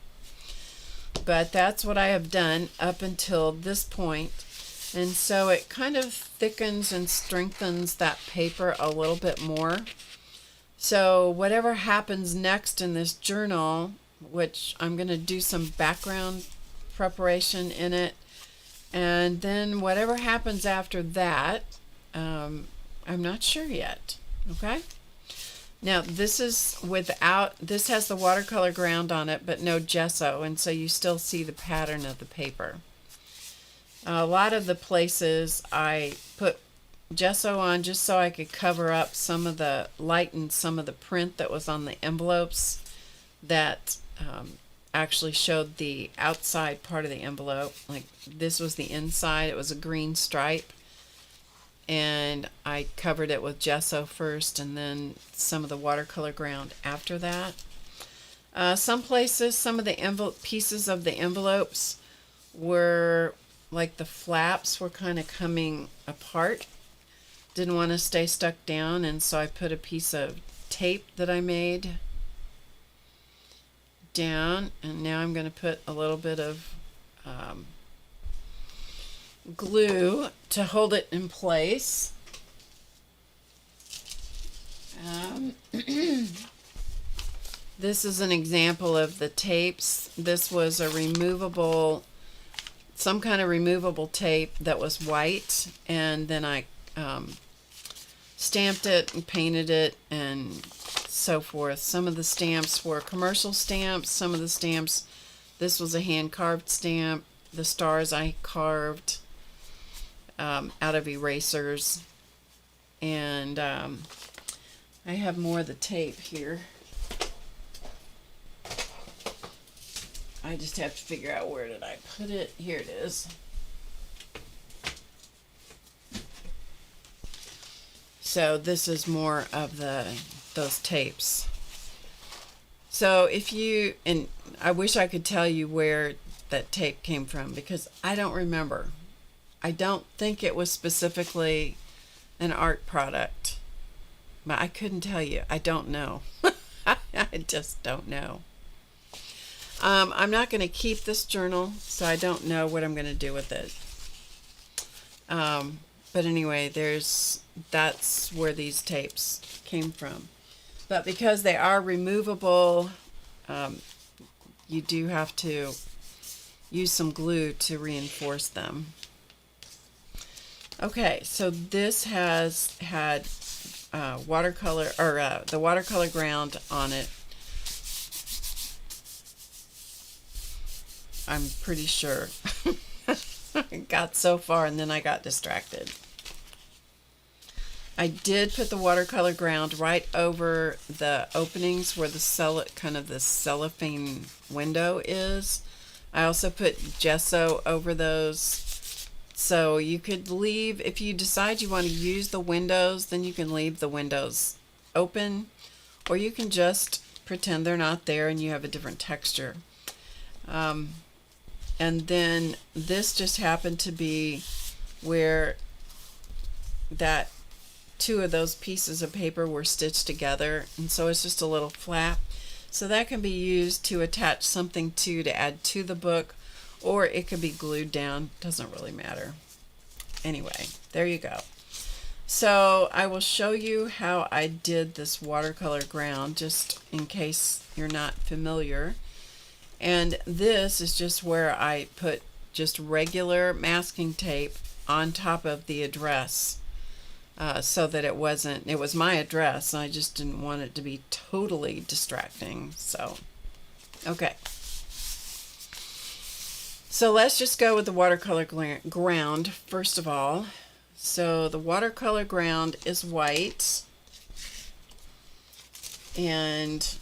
But that's what I have done up until this point. And so it kind of thickens and strengthens that paper a little bit more. So whatever happens next in this journal, which I'm going to do some background preparation in it, and then whatever happens after that, I'm not sure yet. Okay? Now this is this has the watercolor ground on it, but no gesso, and so you still see the pattern of the paper. A lot of the places I put gesso on just so I could cover up some of the, lighten some of the print that was on the envelopes that actually showed the outside part of the envelope. Like this was the inside, it was a green stripe, and I covered it with gesso first and then some of the watercolor ground after that. Some places, some of the pieces of the envelopes were like the flaps were kind of coming apart. Didn't want to stay stuck down, and so I put a piece of tape that I made down, and now I'm going to put a little bit of glue to hold it in place. This is an example of the tapes. This was a removable, some kind of removable tape that was white, and then I stamped it and painted it and so forth. Some of the stamps were commercial stamps, some of the stamps, this was a hand-carved stamp. The stars I carved out of erasers, and I have more of the tape here. I just have to figure out where did I put it. Here it is. So this is more of those tapes. So if you, and I wish I could tell you where that tape came from, because I don't remember. I don't think it was specifically an art product, but I couldn't tell you. I don't know. I just don't know. I'm not going to keep this journal, so I don't know what I'm going to do with it. But anyway, that's where these tapes came from. But because they are removable, you do have to use some glue to reinforce them. Okay, so this has had watercolor, or the watercolor ground on it. I'm pretty sure. I got so far and then I got distracted. I did put the watercolor ground right over the openings where the kind of the cellophane window is. I also put gesso over those. So you could leave, if you decide you want to use the windows, then you can leave the windows open, or you can just pretend they're not there and you have a different texture. And then this just happened to be where that two of those pieces of paper were stitched together, and so it's just a little flap. So that can be used to attach something to add to the book, or it could be glued down. Doesn't really matter. Anyway, there you go. So I will show you how I did this watercolor ground, just in case you're not familiar. And this is just where I put just regular masking tape on top of the address, so that it was my address, and I just didn't want it to be totally distracting. So, okay. So let's just go with the watercolor ground first of all. So the watercolor ground is white, and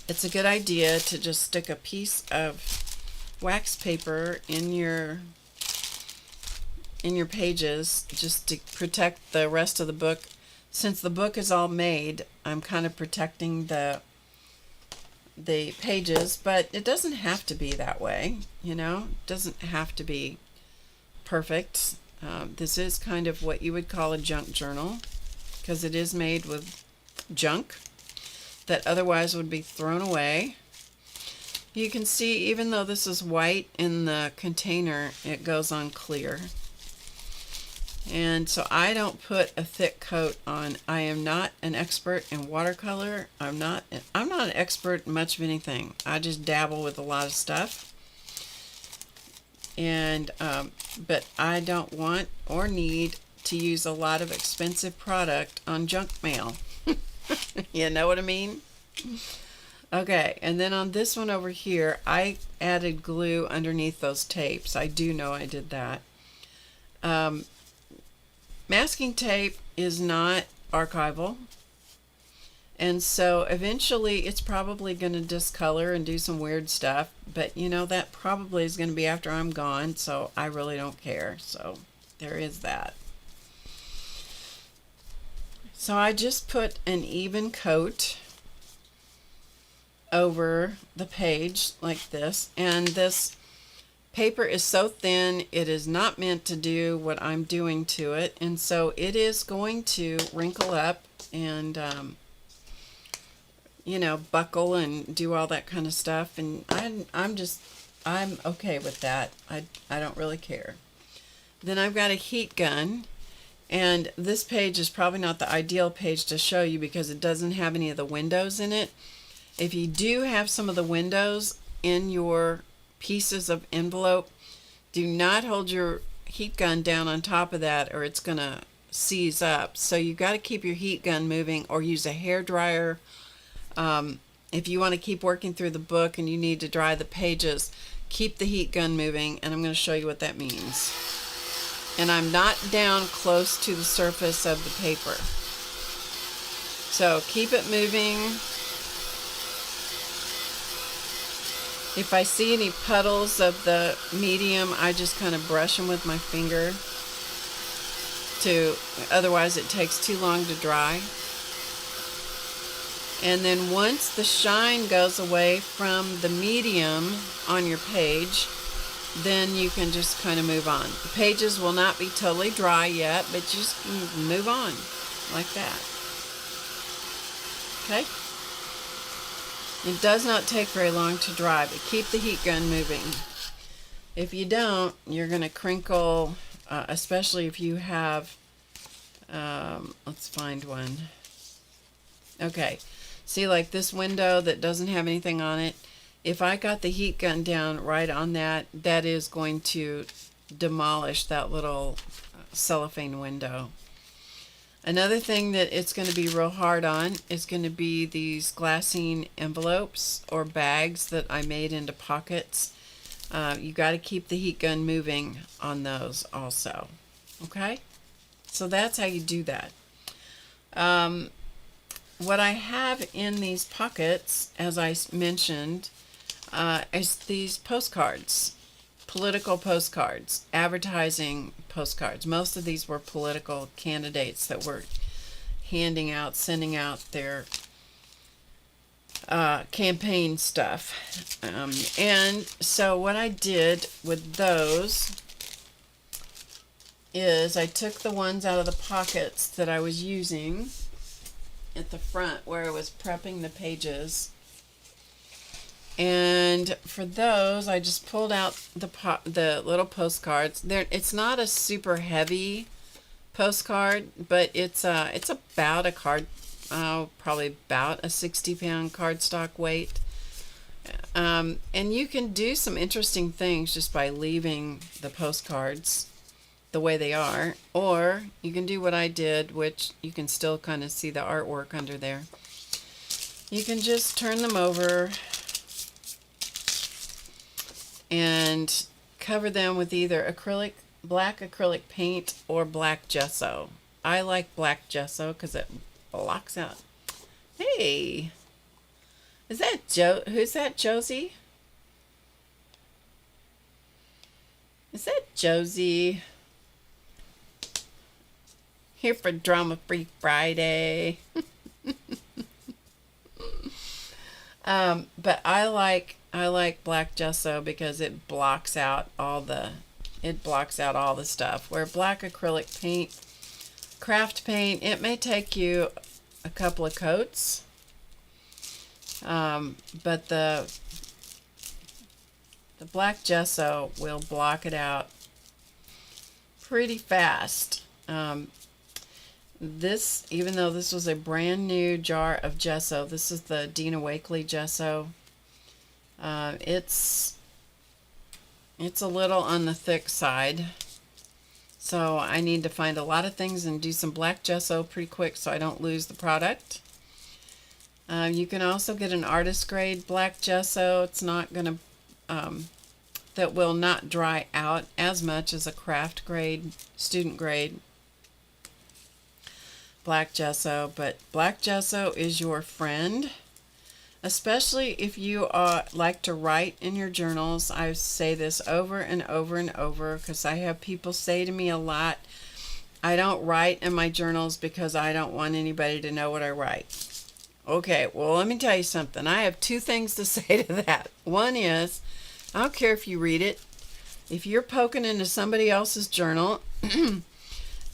it's a good idea to just stick a piece of wax paper in your pages, just to protect the rest of the book. Since the book is all made, I'm kind of protecting the pages, but it doesn't have to be that way, you know. It doesn't have to be perfect. This is kind of what you would call a junk journal, because it is made with junk that otherwise would be thrown away. You can see, even though this is white in the container, it goes on clear. And so I don't put a thick coat on. I am not an expert in watercolor. I'm not an expert in much of anything. I just dabble with a lot of stuff. And but I don't want or need to use a lot of expensive product on junk mail. You know what I mean? Okay, and then on this one over here, I added glue underneath those tapes. I do know I did that. Masking tape is not archival, and so eventually it's probably going to discolor and do some weird stuff, but you know, that probably is going to be after I'm gone, so I really don't care. So there is that. So I just put an even coat over the page like this, and this paper is so thin it is not meant to do what I'm doing to it, and so it is going to wrinkle up and you know, buckle and do all that kind of stuff, and I'm okay with that. I don't really care. Then I've got a heat gun, and this page is probably not the ideal page to show you because it doesn't have any of the windows in it. If you do have some of the windows in your pieces of envelope, do not hold your heat gun down on top of that, or it's gonna seize up. So you've got to keep your heat gun moving, or use a hair dryer. If you want to keep working through the book and you need to dry the pages, keep the heat gun moving, and I'm going to show you what that means. And I'm not down close to the surface of the paper, so keep it moving. If I see any puddles of the medium, I just kind of brush them with my finger, otherwise it takes too long to dry. And then once the shine goes away from the medium on your page, then you can just kind of move on. The pages will not be totally dry yet, but just move on like that. Okay? It does not take very long to dry, but keep the heat gun moving. If you don't, you're going to crinkle, especially if you have, let's find one. Okay, see, like this window that doesn't have anything on it, if I got the heat gun down right on that, that is going to demolish that little cellophane window. Another thing that it's going to be real hard on is going to be these glassine envelopes or bags that I made into pockets. You got to keep the heat gun moving on those also. Okay? So that's how you do that. What I have in these pockets, as I mentioned, is these postcards, political postcards, advertising postcards. Most of these were political candidates that were handing out, sending out their campaign stuff. And so what I did with those is I took the ones out of the pockets that I was using at the front where I was prepping the pages, and for those I just pulled out the little postcards. It's not a super heavy postcard, but it's about a card, probably about a 60-pound cardstock weight. And you can do some interesting things just by leaving the postcards the way they are, or you can do what I did, which you can still kind of see the artwork under there. You can just turn them over and cover them with either black acrylic paint or black gesso. I like black gesso because it blocks out. Hey, is that who's that, Josie? Is that Josie? Here for Drama Free Friday. But I like black gesso because it blocks out all the stuff. Where black acrylic paint, craft paint, it may take you a couple of coats, but the black gesso will block it out pretty fast. Even though this was a brand new jar of gesso, this is the Dina Wakley gesso. It's a little on the thick side, so I need to find a lot of things and do some black gesso pretty quick so I don't lose the product. You can also get an artist grade black gesso. It's not gonna that will not dry out as much as a craft grade, student grade black gesso, but black gesso is your friend, especially if you like to write in your journals. I say this over and over and over because I have people say to me a lot, I don't write in my journals because I don't want anybody to know what I write. Okay, well, let me tell you something. I have two things to say to that. One is, I don't care if you read it. If you're poking into somebody else's journal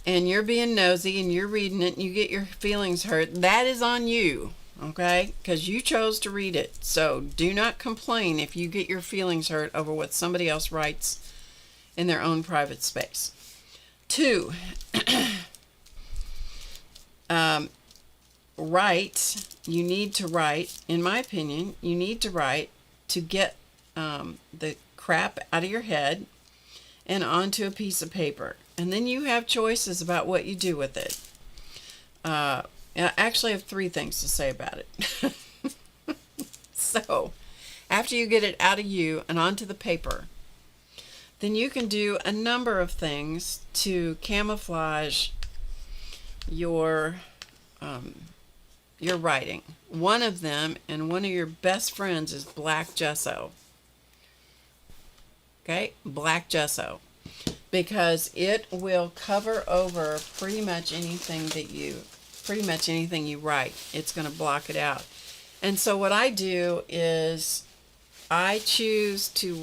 and you're being nosy and you're reading it and you get your feelings hurt, that is on you, okay? Because you chose to read it. So do not complain if you get your feelings hurt over what somebody else writes in their own private space. Two, you need to write, in my opinion, you need to write to get the crap out of your head and onto a piece of paper. And then you have choices about what you do with it. Actually, I have three things to say about it. So, after you get it out of you and onto the paper, then you can do a number of things to camouflage your writing. One of them, and one of your best friends, is black gesso. Okay, black gesso. Because it will cover over pretty much anything you write. It's going to block it out. And so what I do is I choose to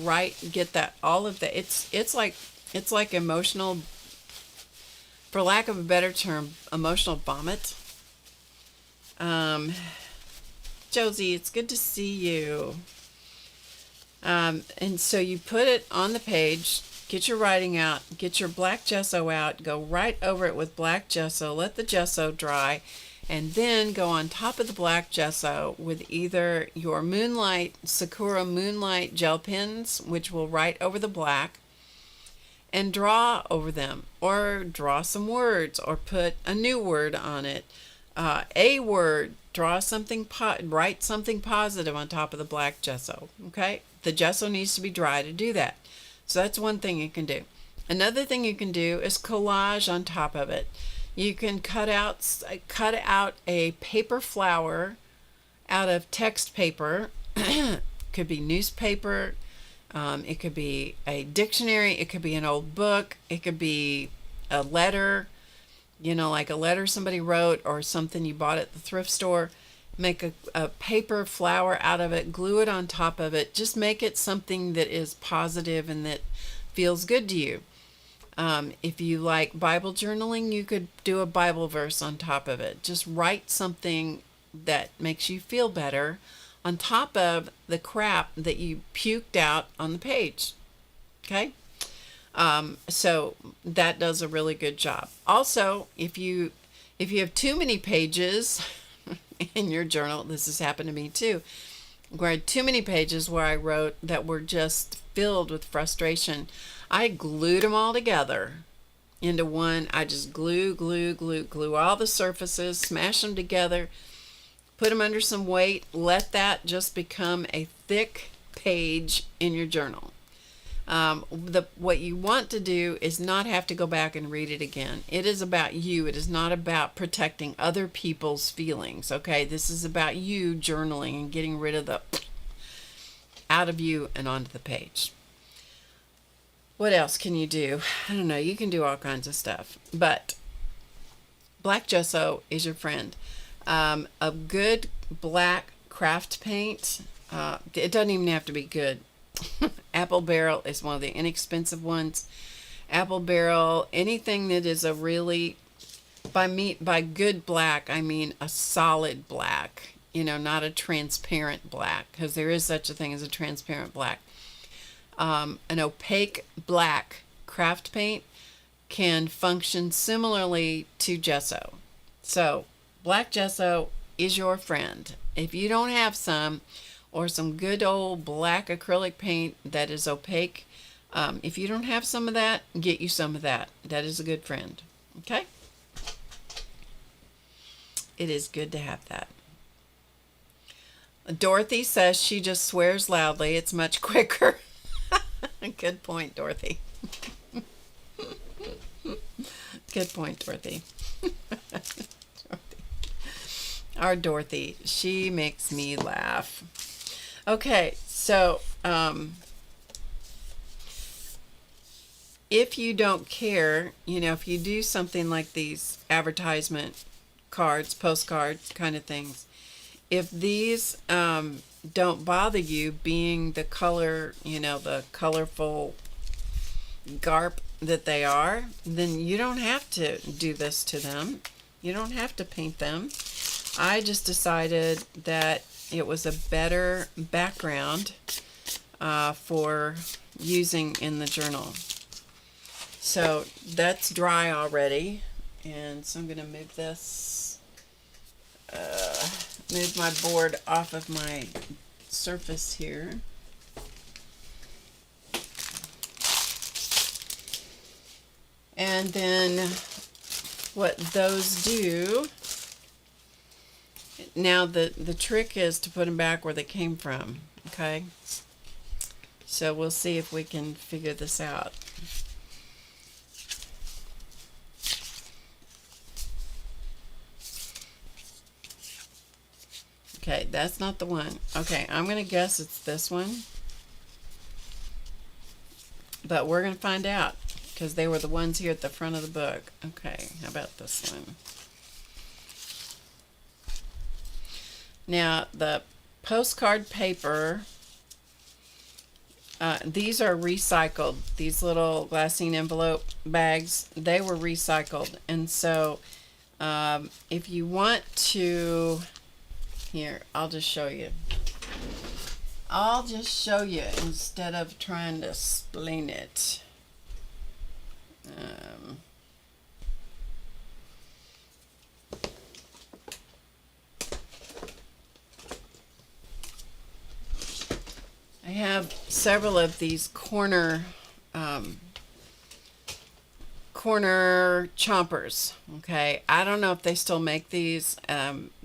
get that, all of that. It's like emotional, for lack of a better term, emotional vomit. Josie, it's good to see you. And so you put it on the page, get your writing out, get your black gesso out, go right over it with black gesso, let the gesso dry, and then go on top of the black gesso with either your Sakura Moonlight gel pens, which will write over the black, and draw over them, or draw some words, or put a new word on it, a word, write something positive on top of the black gesso. Okay, the gesso needs to be dry to do that. So that's one thing you can do. Another thing you can do is collage on top of it. You can cut out a paper flower out of text paper. Could be newspaper. It could be a dictionary. It could be an old book. It could be a letter, like a letter somebody wrote or something you bought at the thrift store. Make a paper flower out of it, glue it on top of it. Just make it something that is positive and that feels good to you. If you like Bible journaling, you could do a Bible verse on top of it. Just write something that makes you feel better on top of the crap that you puked out on the page. Okay? So that does a really good job. Also, if you have too many pages in your journal, this has happened to me too, where I had too many pages where I wrote that were just filled with frustration, I glued them all together into one. I just glue all the surfaces, smash them together, put them under some weight, let that just become a thick page in your journal. What you want to do is not have to go back and read it again. It is about you. It is not about protecting other people's feelings. Okay, this is about you journaling and getting rid of the out of you and onto the page. What else can you do? I don't know. You can do all kinds of stuff, but black gesso is your friend. A good black craft paint. It doesn't even have to be good. Apple Barrel is one of the inexpensive ones. Apple Barrel, anything that is a really, by good black, I mean a solid black, not a transparent black, because there is such a thing as a transparent black. An opaque black craft paint can function similarly to gesso. So black gesso is your friend. If you don't have some, or some good old black acrylic paint that is opaque, if you don't have some of that, get you some of that. That is a good friend. Okay? It is good to have that. Dorothy says she just swears loudly. It's much quicker. Good point, Dorothy. Good point, Dorothy. Our Dorothy, she makes me laugh. Okay, so if you don't care, if you do something like these advertisement cards, postcards kind of things, if these don't bother you being the color, the colorful garp that they are, then you don't have to do this to them. You don't have to paint them. I just decided that it was a better background for using in the journal. So that's dry already, and so I'm going to move this, move my board off of my surface here. And then what those do, now the trick is to put them back where they came from, okay? So we'll see if we can figure this out. Okay, that's not the one. Okay, I'm going to guess it's this one. But we're going to find out, because they were the ones here at the front of the book. Okay, how about this one? Now, the postcard paper, these are recycled. These little glassine envelope bags, they were recycled. And so, if you want to, here, I'll just show you. I'll just show you instead of trying to explain it. I have several of these corner chompers. Okay, I don't know if they still make these.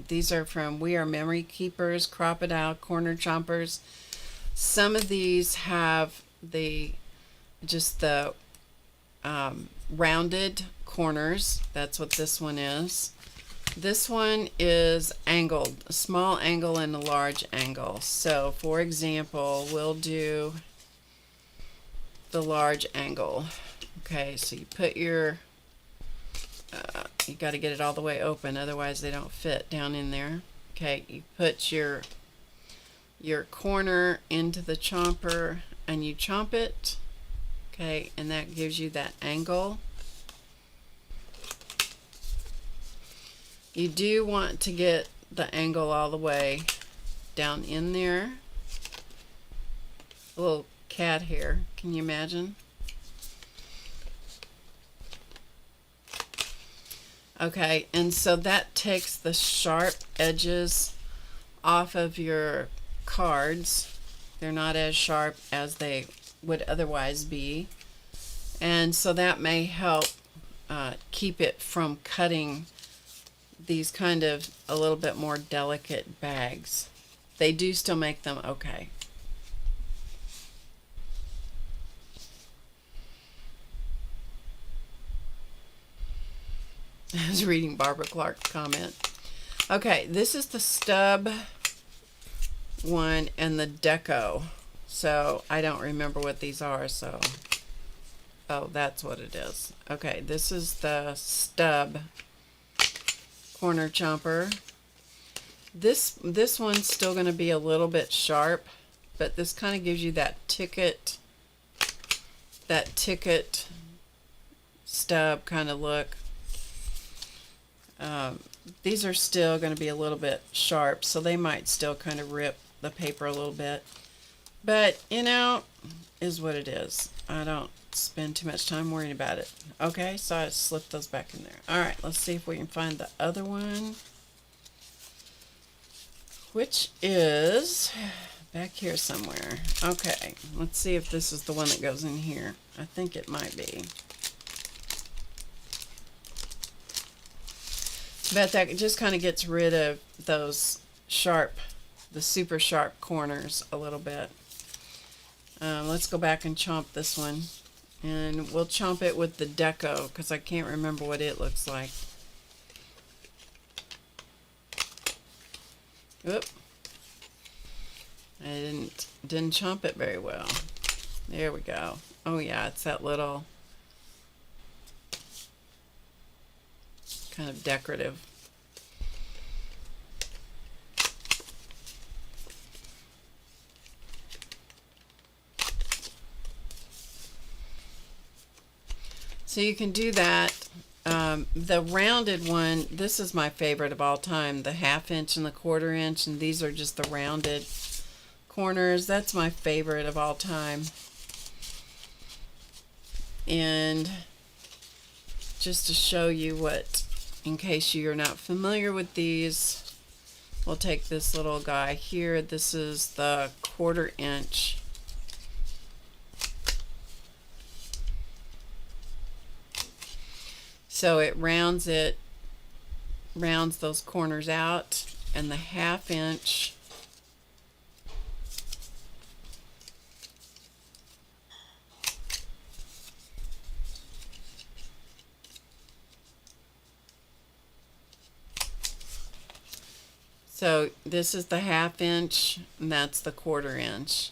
These are from We Are Memory Keepers Crocodile Corner Chompers. Some of these have the rounded corners. That's what this one is. This one is angled, a small angle and a large angle. So for example, we'll do the large angle. Okay, so you put your, you got to get it all the way open, otherwise they don't fit down in there. Okay, you put your corner into the chomper and you chomp it. Okay, and that gives you that angle. You do want to get the angle all the way down in there. A little cat hair, can you imagine? Okay, and so that takes the sharp edges off of your cards. They're not as sharp as they would otherwise be, and so that may help keep it from cutting these kind of a little bit more delicate bags. They do still make them okay. I was reading Barbara Clark's comment. Okay, this is the stub one and the deco. So I don't remember what these are, so oh, that's what it is. Okay, this is the stub corner chomper. This one's still going to be a little bit sharp, but this kind of gives you that ticket stub kind of look. These are still going to be a little bit sharp, so they might still kind of rip the paper a little bit, but you know, is what it is. I don't spend too much time worrying about it. Okay, so I slipped those back in there. All right, let's see if we can find the other one, which is back here somewhere. Okay, let's see if this is the one that goes in here. I think it might be. But that just kind of gets rid of those sharp, the super sharp corners a little bit. Let's go back and chomp this one. And we'll chomp it with the deco because I can't remember what it looks like. Oop. I didn't chomp it very well. There we go. Oh yeah, it's that little kind of decorative. So you can do that. The rounded one, this is my favorite of all time, the 1/2 inch and the 1/4 inch, and these are just the rounded corners. That's my favorite of all time. And just to show you what, in case you're not familiar with these, we'll take this little guy here. This is the 1/4 inch. So it rounds those corners out, and the 1/2 inch so this is the 1/2 inch, and that's the 1/4 inch.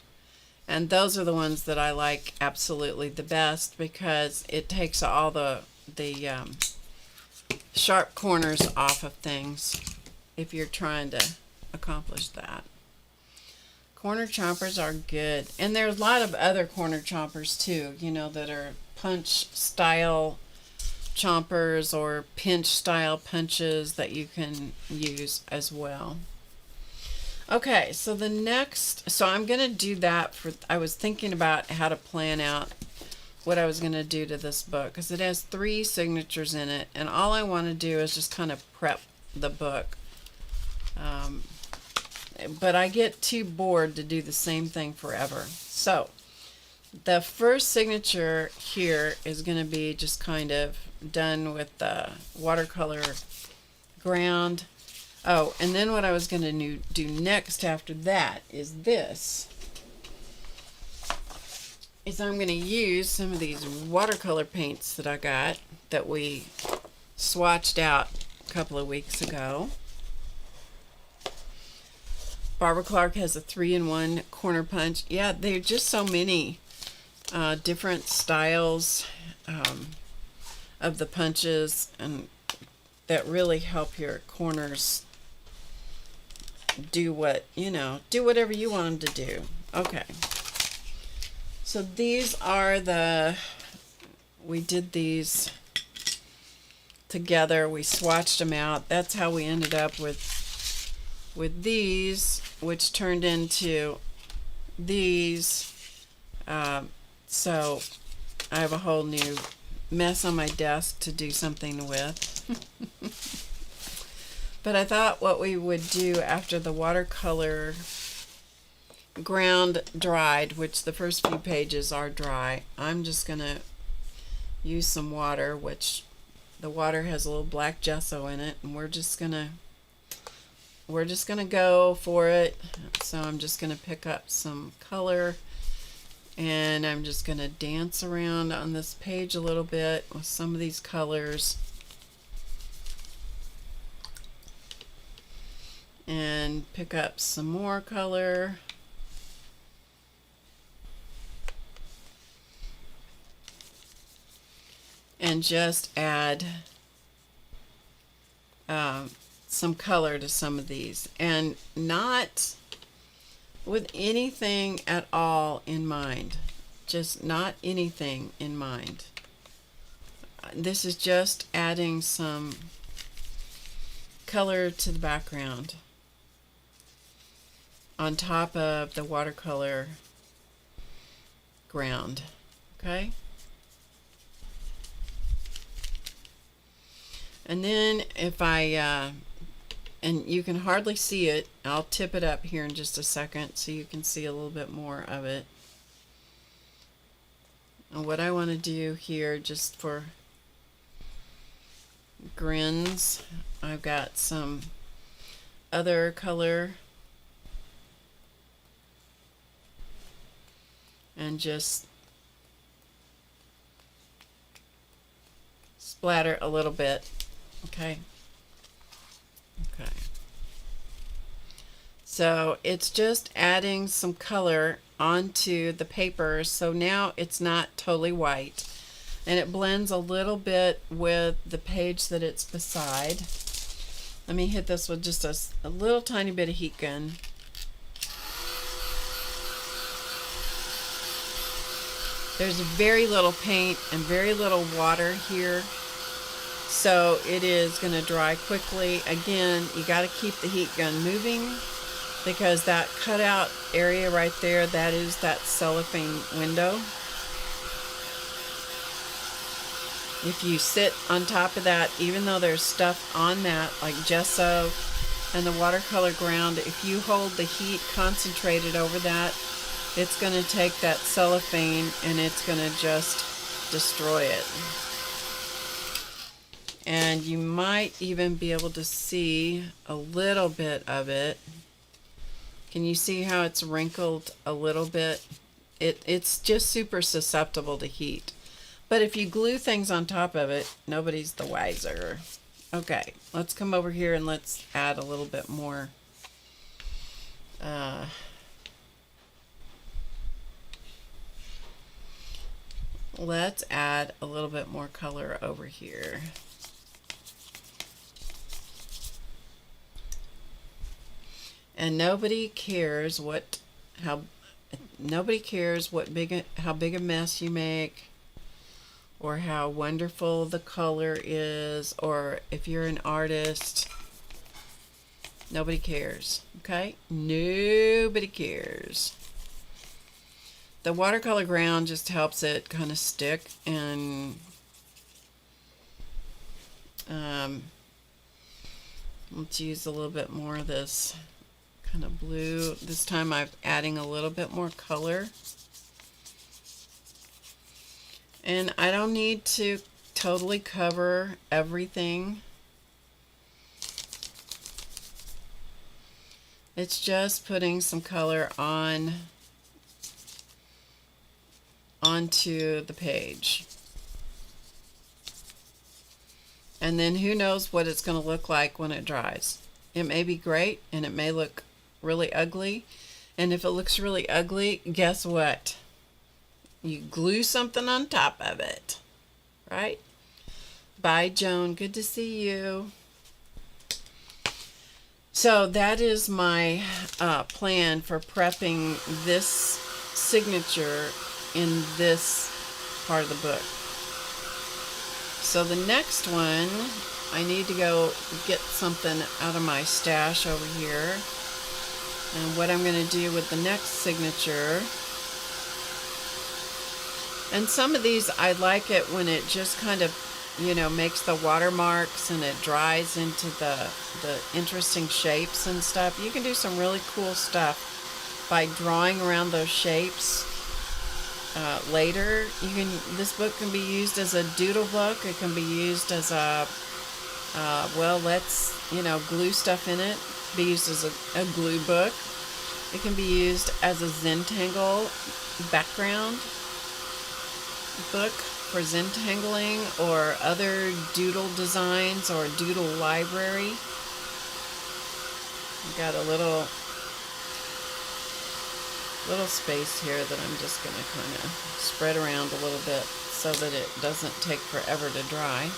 And those are the ones that I like absolutely the best because it takes all the sharp corners off of things if you're trying to accomplish that. Corner chompers are good, and there's a lot of other corner chompers too, you know, that are punch style chompers or pinch style punches that you can use as well. Okay, so the next, so I'm going to do that for, I was thinking about how to plan out what I was going to do to this book because it has 3 signatures in it, and all I want to do is just kind of prep the book. But I get too bored to do the same thing forever. So the first signature here is going to be just kind of done with the watercolor ground. Oh, and then what I was going to do next after that is this. is I'm going to use some of these watercolor paints that I got that we swatched out a couple of weeks ago. Barbara Clark has a 3-in-1 corner punch. Yeah, there are just so many different styles of the punches, and that really help your corners do what, do whatever you want them to do. Okay. So these are we did these together. We swatched them out. That's how we ended up with these, which turned into these. So I have a whole new mess on my desk to do something with. But I thought what we would do after the watercolor ground dried, which the first few pages are dry, I'm just going to use some water, which the water has a little black gesso in it, and we're just going to go for it. So I'm just going to pick up some color, and I'm just going to dance around on this page a little bit with some of these colors, and pick up some more color. And just add some color to some of these, and not with anything at all in mind. Just not anything in mind. This is just adding some color to the background on top of the watercolor ground. Okay? And then if and you can hardly see it, I'll tip it up here in just a second so you can see a little bit more of it. And what I want to do here, just for grins, I've got some other color, and just splatter a little bit. Okay. Okay. So it's just adding some color onto the paper, so now it's not totally white, and it blends a little bit with the page that it's beside. Let me hit this with just a little tiny bit of heat gun. There's very little paint and very little water here, so it is going to dry quickly. Again, you got to keep the heat gun moving, because that cutout area right there, that is that cellophane window. If you sit on top of that, even though there's stuff on that like gesso and the watercolor ground, if you hold the heat concentrated over that, it's going to take that cellophane and it's going to just destroy it. And you might even be able to see a little bit of it. Can you see how it's wrinkled a little bit? It's just super susceptible to heat. But if you glue things on top of it, nobody's the wiser. Okay, let's come over here and let's add a little bit more. Let's add a little bit more color over here. And nobody cares how big a mess you make, or how wonderful the color is, or if you're an artist. Nobody cares. Okay? Nobody cares. The watercolor ground just helps it kind of stick, and let's use a little bit more of this kind of blue. This time I'm adding a little bit more color. And I don't need to totally cover everything. It's just putting some color on onto the page. And then who knows what it's going to look like when it dries. It may be great, and it may look really ugly. And if it looks really ugly, guess what? You glue something on top of it, right? Bye, Joan. Good to see you. So that is my plan for prepping this signature in this part of the book. So the next one, I need to go get something out of my stash over here. And what I'm going to do with the next signature. And some of these, I like it when it just kind of, you know, makes the watermarks and it dries into the interesting shapes and stuff. You can do some really cool stuff by drawing around those shapes. Later, this book can be used as a doodle book. It can be used as a well, let's, you know, glue stuff in it. Be used as a glue book. It can be used as a Zentangle background book for Zentangling or other doodle designs or doodle library. I've got a little space here that I'm just going to kind of spread around a little bit so that it doesn't take forever to dry.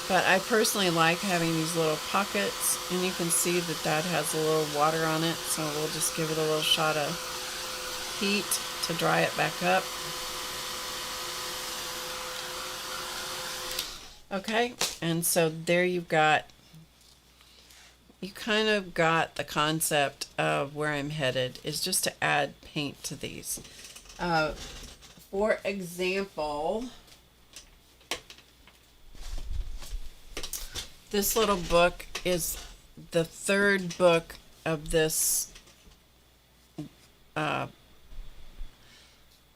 But I personally like having these little pockets, and you can see that that has a little water on it, so we'll just give it a little shot of heat to dry it back up. Okay, and so there you kind of got the concept of where I'm headed, is just to add paint to these. For example, this little book is the third book of this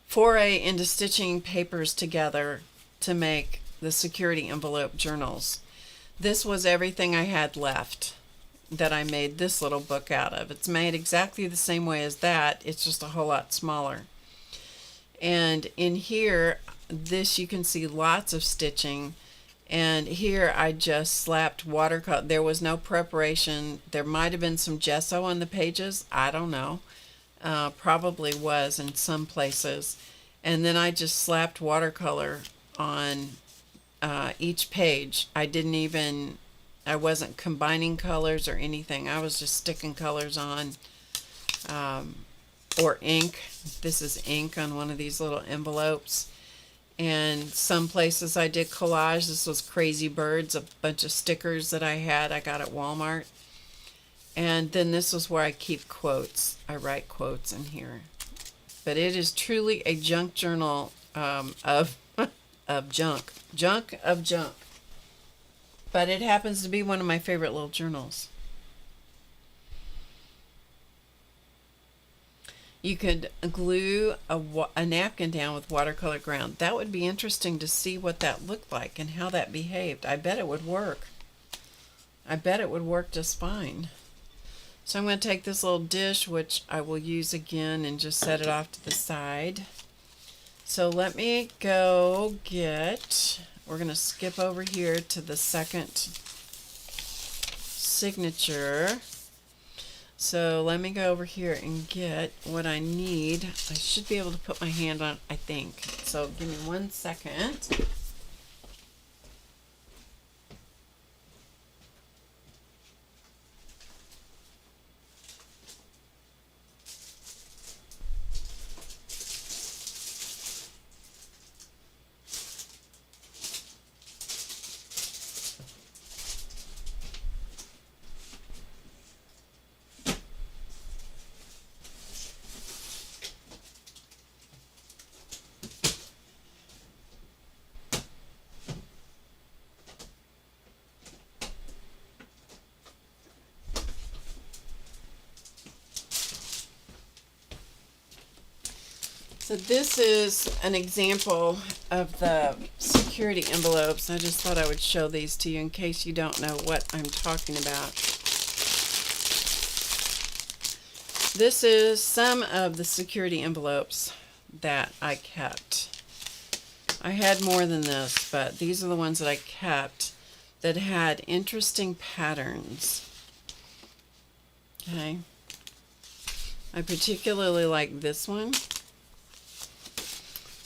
foray into stitching papers together to make the security envelope journals. This was everything I had left that I made this little book out of. It's made exactly the same way as that, it's just a whole lot smaller. And in here, this you can see lots of stitching. And here I just slapped watercolor. There was no preparation. There might have been some gesso on the pages. I don't know. Probably was in some places. And then I just slapped watercolor on each page. I wasn't combining colors or anything. I was just sticking colors on, or ink. This is ink on one of these little envelopes. And some places I did collage. This was Crazy Birds, a bunch of stickers that I got at Walmart. And then this was where I keep quotes. I write quotes in here. But it is truly a junk journal of junk. Junk of junk. But it happens to be one of my favorite little journals. You could glue a napkin down with watercolor ground. That would be interesting to see what that looked like and how that behaved. I bet it would work. I bet it would work just fine. So I'm going to take this little dish, which I will use again, and just set it off to the side. So let me go we're going to skip over here to the second signature. So let me go over here and get what I need. I should be able to put my hand on it, I think. So give me 1 second. So this is an example of the security envelopes. I just thought I would show these to you in case you don't know what I'm talking about. This is some of the security envelopes that I kept. I had more than this, but these are the ones that I kept that had interesting patterns. Okay. I particularly like this one.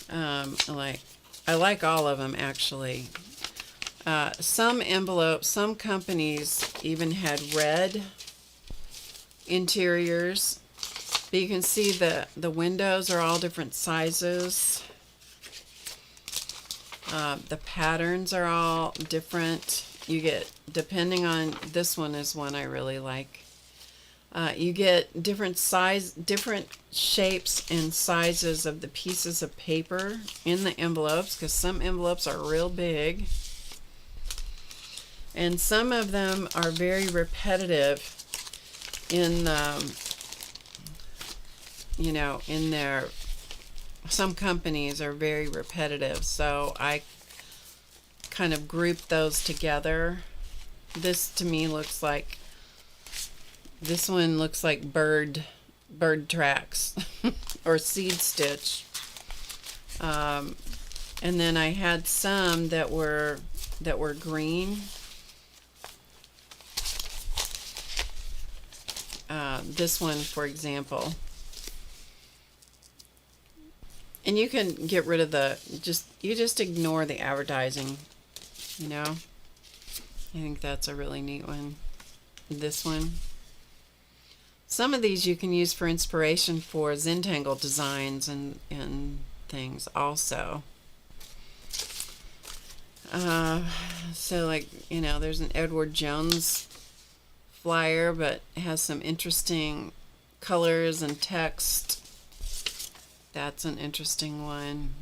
I like all of them, actually. Some envelopes, some companies even had red interiors. But you can see the windows are all different sizes. The patterns are all different. You get, depending on, this one is one I really like. You get different shapes and sizes of the pieces of paper in the envelopes, because some envelopes are real big. And some of them are very repetitive in some companies are very repetitive, so I kind of group those together. This to me looks like, this one looks like bird tracks or seed stitch. And then I had some that were green. This one, for example. And you can get rid of you just ignore the advertising, you know. I think that's a really neat one. This one. Some of these you can use for inspiration for Zentangle designs and things also. So like, you know, there's an Edward Jones flyer, but it has some interesting colors and text. That's an interesting one.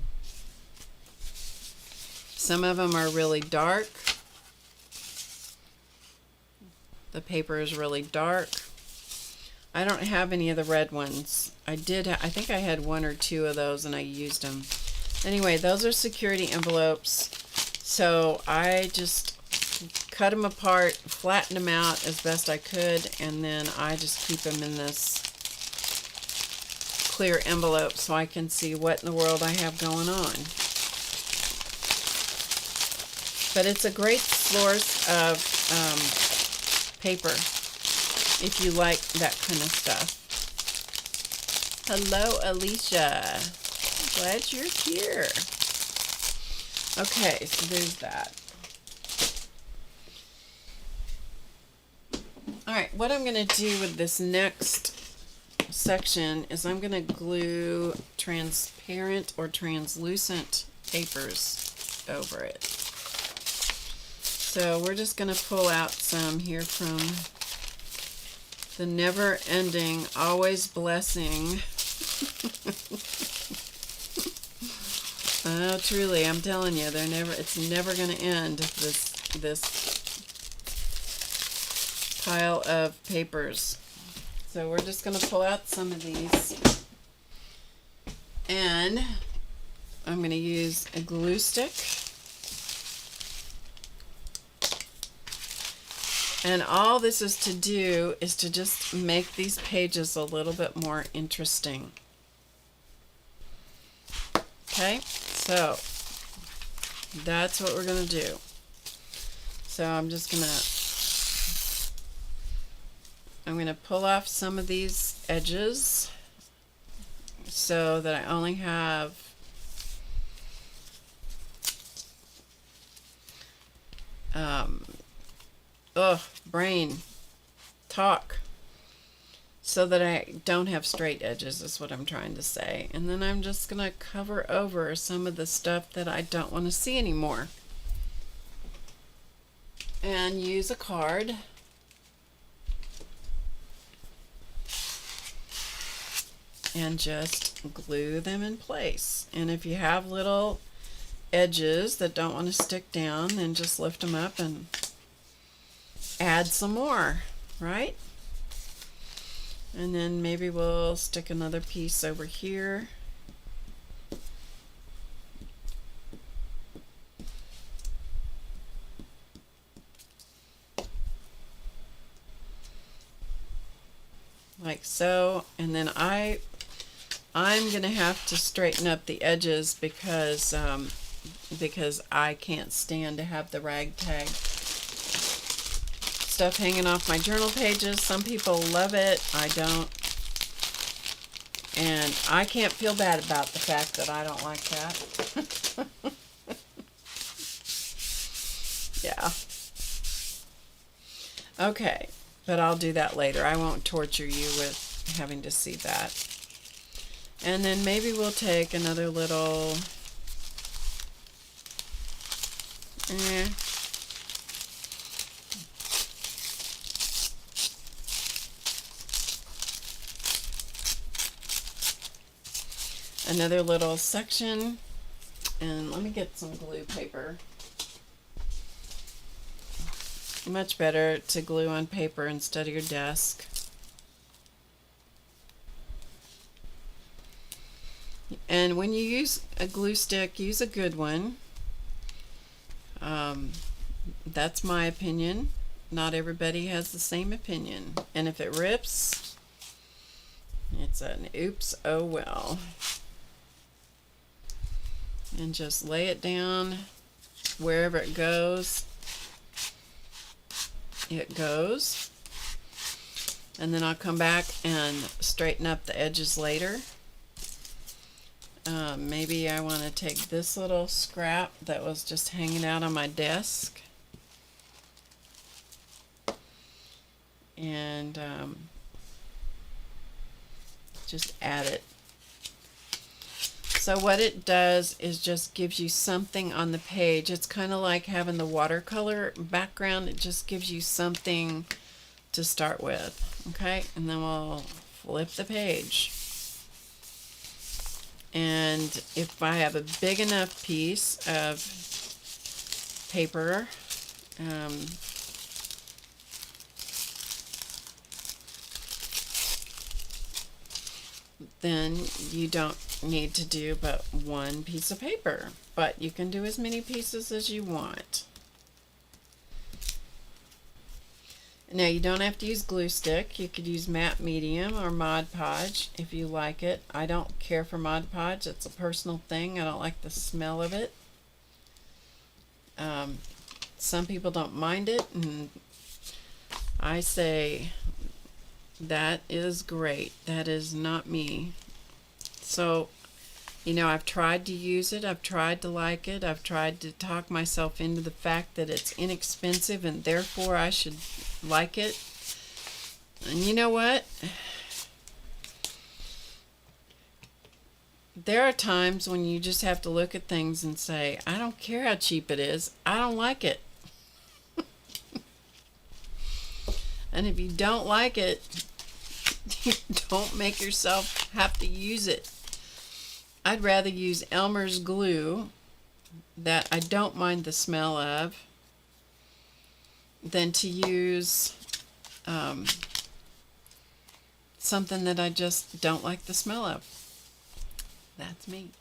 Some of them are really dark. The paper is really dark. I don't have any of the red ones. I think I had one or two of those and I used them. Anyway, those are security envelopes. So I just cut them apart, flattened them out as best I could, and then I just keep them in this clear envelope so I can see what in the world I have going on. But it's a great source of paper if you like that kind of stuff. Hello, Alicia. Glad you're here. Okay, so there's that. Alright, what I'm going to do with this next section is I'm going to glue transparent or translucent papers over it. So we're just going to pull out some here from the Never Ending, Always Blessing. Oh, truly, I'm telling you, it's never going to end, this pile of papers. So we're just going to pull out some of these, and I'm going to use a glue stick, and all this is to do is to just make these pages a little bit more interesting. Okay, so that's what we're going to do. So I'm going to pull off some of these edges so that I only have brain talk, so that I don't have straight edges is what I'm trying to say. And then I'm just going to cover over some of the stuff that I don't want to see anymore, and use a card. And just glue them in place. And if you have little edges that don't want to stick down, then just lift them up and add some more, right? And then maybe we'll stick another piece over here. like so. And then I'm gonna have to straighten up the edges because I can't stand to have the ragtag stuff hanging off my journal pages. Some people love it, I don't. And I can't feel bad about the fact that I don't like that. Yeah. Okay, but I'll do that later. I won't torture you with having to see that. And then maybe we'll take another little... another little section, and let me get some glue paper. Much better to glue on paper instead of your desk. And when you use a glue stick, use a good one. That's my opinion. Not everybody has the same opinion. And if it rips, it's an oops, oh well. And just lay it down wherever it goes. It goes. And then I'll come back and straighten up the edges later. Maybe I want to take this little scrap that was just hanging out on my desk and just add it. So what it does is just gives you something on the page. It's kind of like having the watercolor background. It just gives you something to start with. Okay, and then we'll flip the page. And if I have a big enough piece of paper, then you don't need to do but one piece of paper, but you can do as many pieces as you want. Now you don't have to use glue stick. You could use matte medium or Mod Podge if you like it. I don't care for Mod Podge. It's a personal thing. I don't like the smell of it. Some people don't mind it, and I say that is great. That is not me. So, you know, I've tried to use it. I've tried to like it. I've tried to talk myself into the fact that it's inexpensive and therefore I should like it. And you know what? There are times when you just have to look at things and say, I don't care how cheap it is. I don't like it. And if you don't like it, don't make yourself have to use it. I'd rather use Elmer's glue that I don't mind the smell of than to use something that I just don't like the smell of. That's me.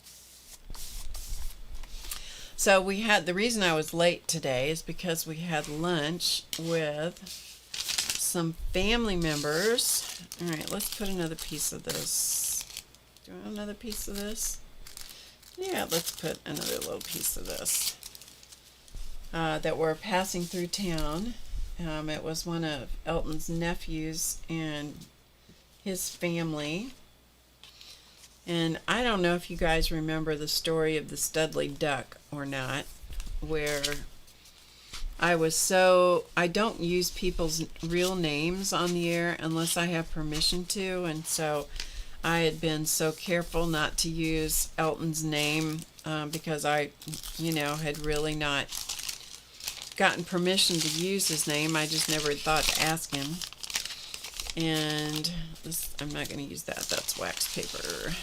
So we had, the reason I was late today is because we had lunch with some family members. All right, let's put another piece of this. Do you want another piece of this? Yeah, let's put another little piece of this that we're passing through town. It was one of Elton's nephews and his family. And I don't know if you guys remember the story of the Studley duck or not, where I don't use people's real names on the air unless I have permission to, and so I had been so careful not to use Elton's name because I, had really not gotten permission to use his name. I just never thought to ask him. And this, I'm not going to use that. That's wax paper.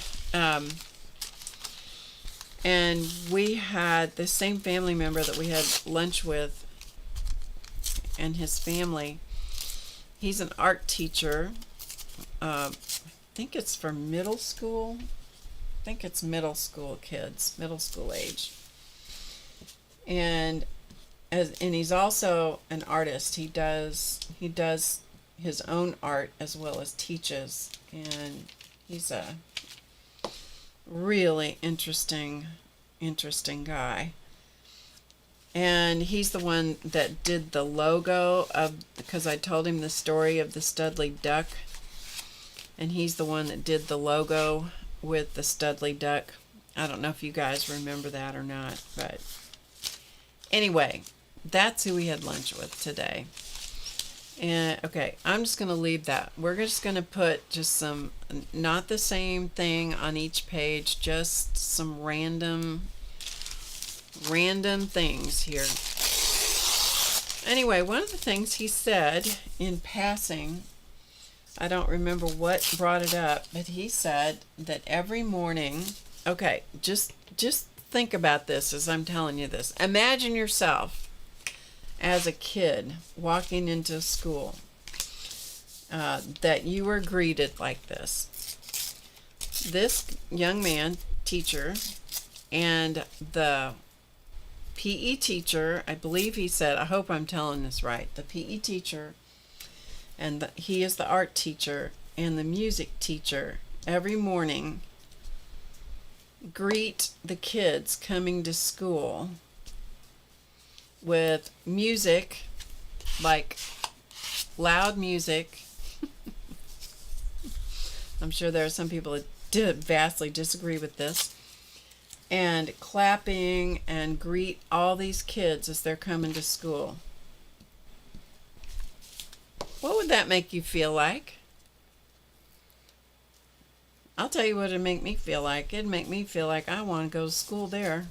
And we had the same family member that we had lunch with and his family. He's an art teacher. I think it's for middle school. I think it's middle school kids, middle school age. And he's also an artist. He does his own art as well as teaches, and he's a really interesting guy. And he's the one that did the logo of, because I told him the story of the Studley duck, and he's the one that did the logo with the Studley duck. I don't know if you guys remember that or not, but anyway, that's who we had lunch with today. And okay, I'm just going to leave that. We're just going to put just some, not the same thing on each page, just some random things here. Anyway, one of the things he said in passing, I don't remember what brought it up, but he said that every morning, okay, just think about this as I'm telling you this. Imagine yourself as a kid walking into school, that you were greeted like this. This young man, teacher, and the PE teacher, I believe he said, I hope I'm telling this right, the PE teacher, and he is the art teacher, and the music teacher, every morning greet the kids coming to school with music, like loud music. I'm sure there are some people that vastly disagree with this. And clapping and greet all these kids as they're coming to school. What would that make you feel like? I'll tell you what it'd make me feel like. It'd make me feel like I want to go to school there.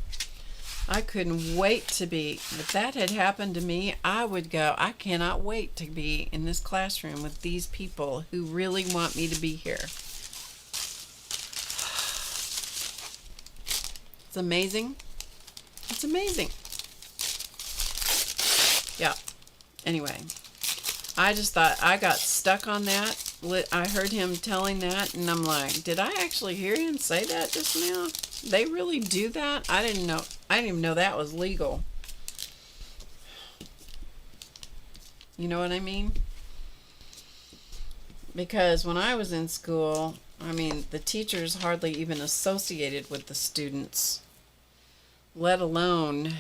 I couldn't wait to be. If that had happened to me, I would go, I cannot wait to be in this classroom with these people who really want me to be here. It's amazing. It's amazing. Yeah. Anyway, I just thought I got stuck on that. I heard him telling that, and I'm like, did I actually hear him say that just now? They really do that? I didn't know. I didn't even know that was legal. You know what I mean? Because when I was in school, I mean, the teachers hardly even associated with the students, let alone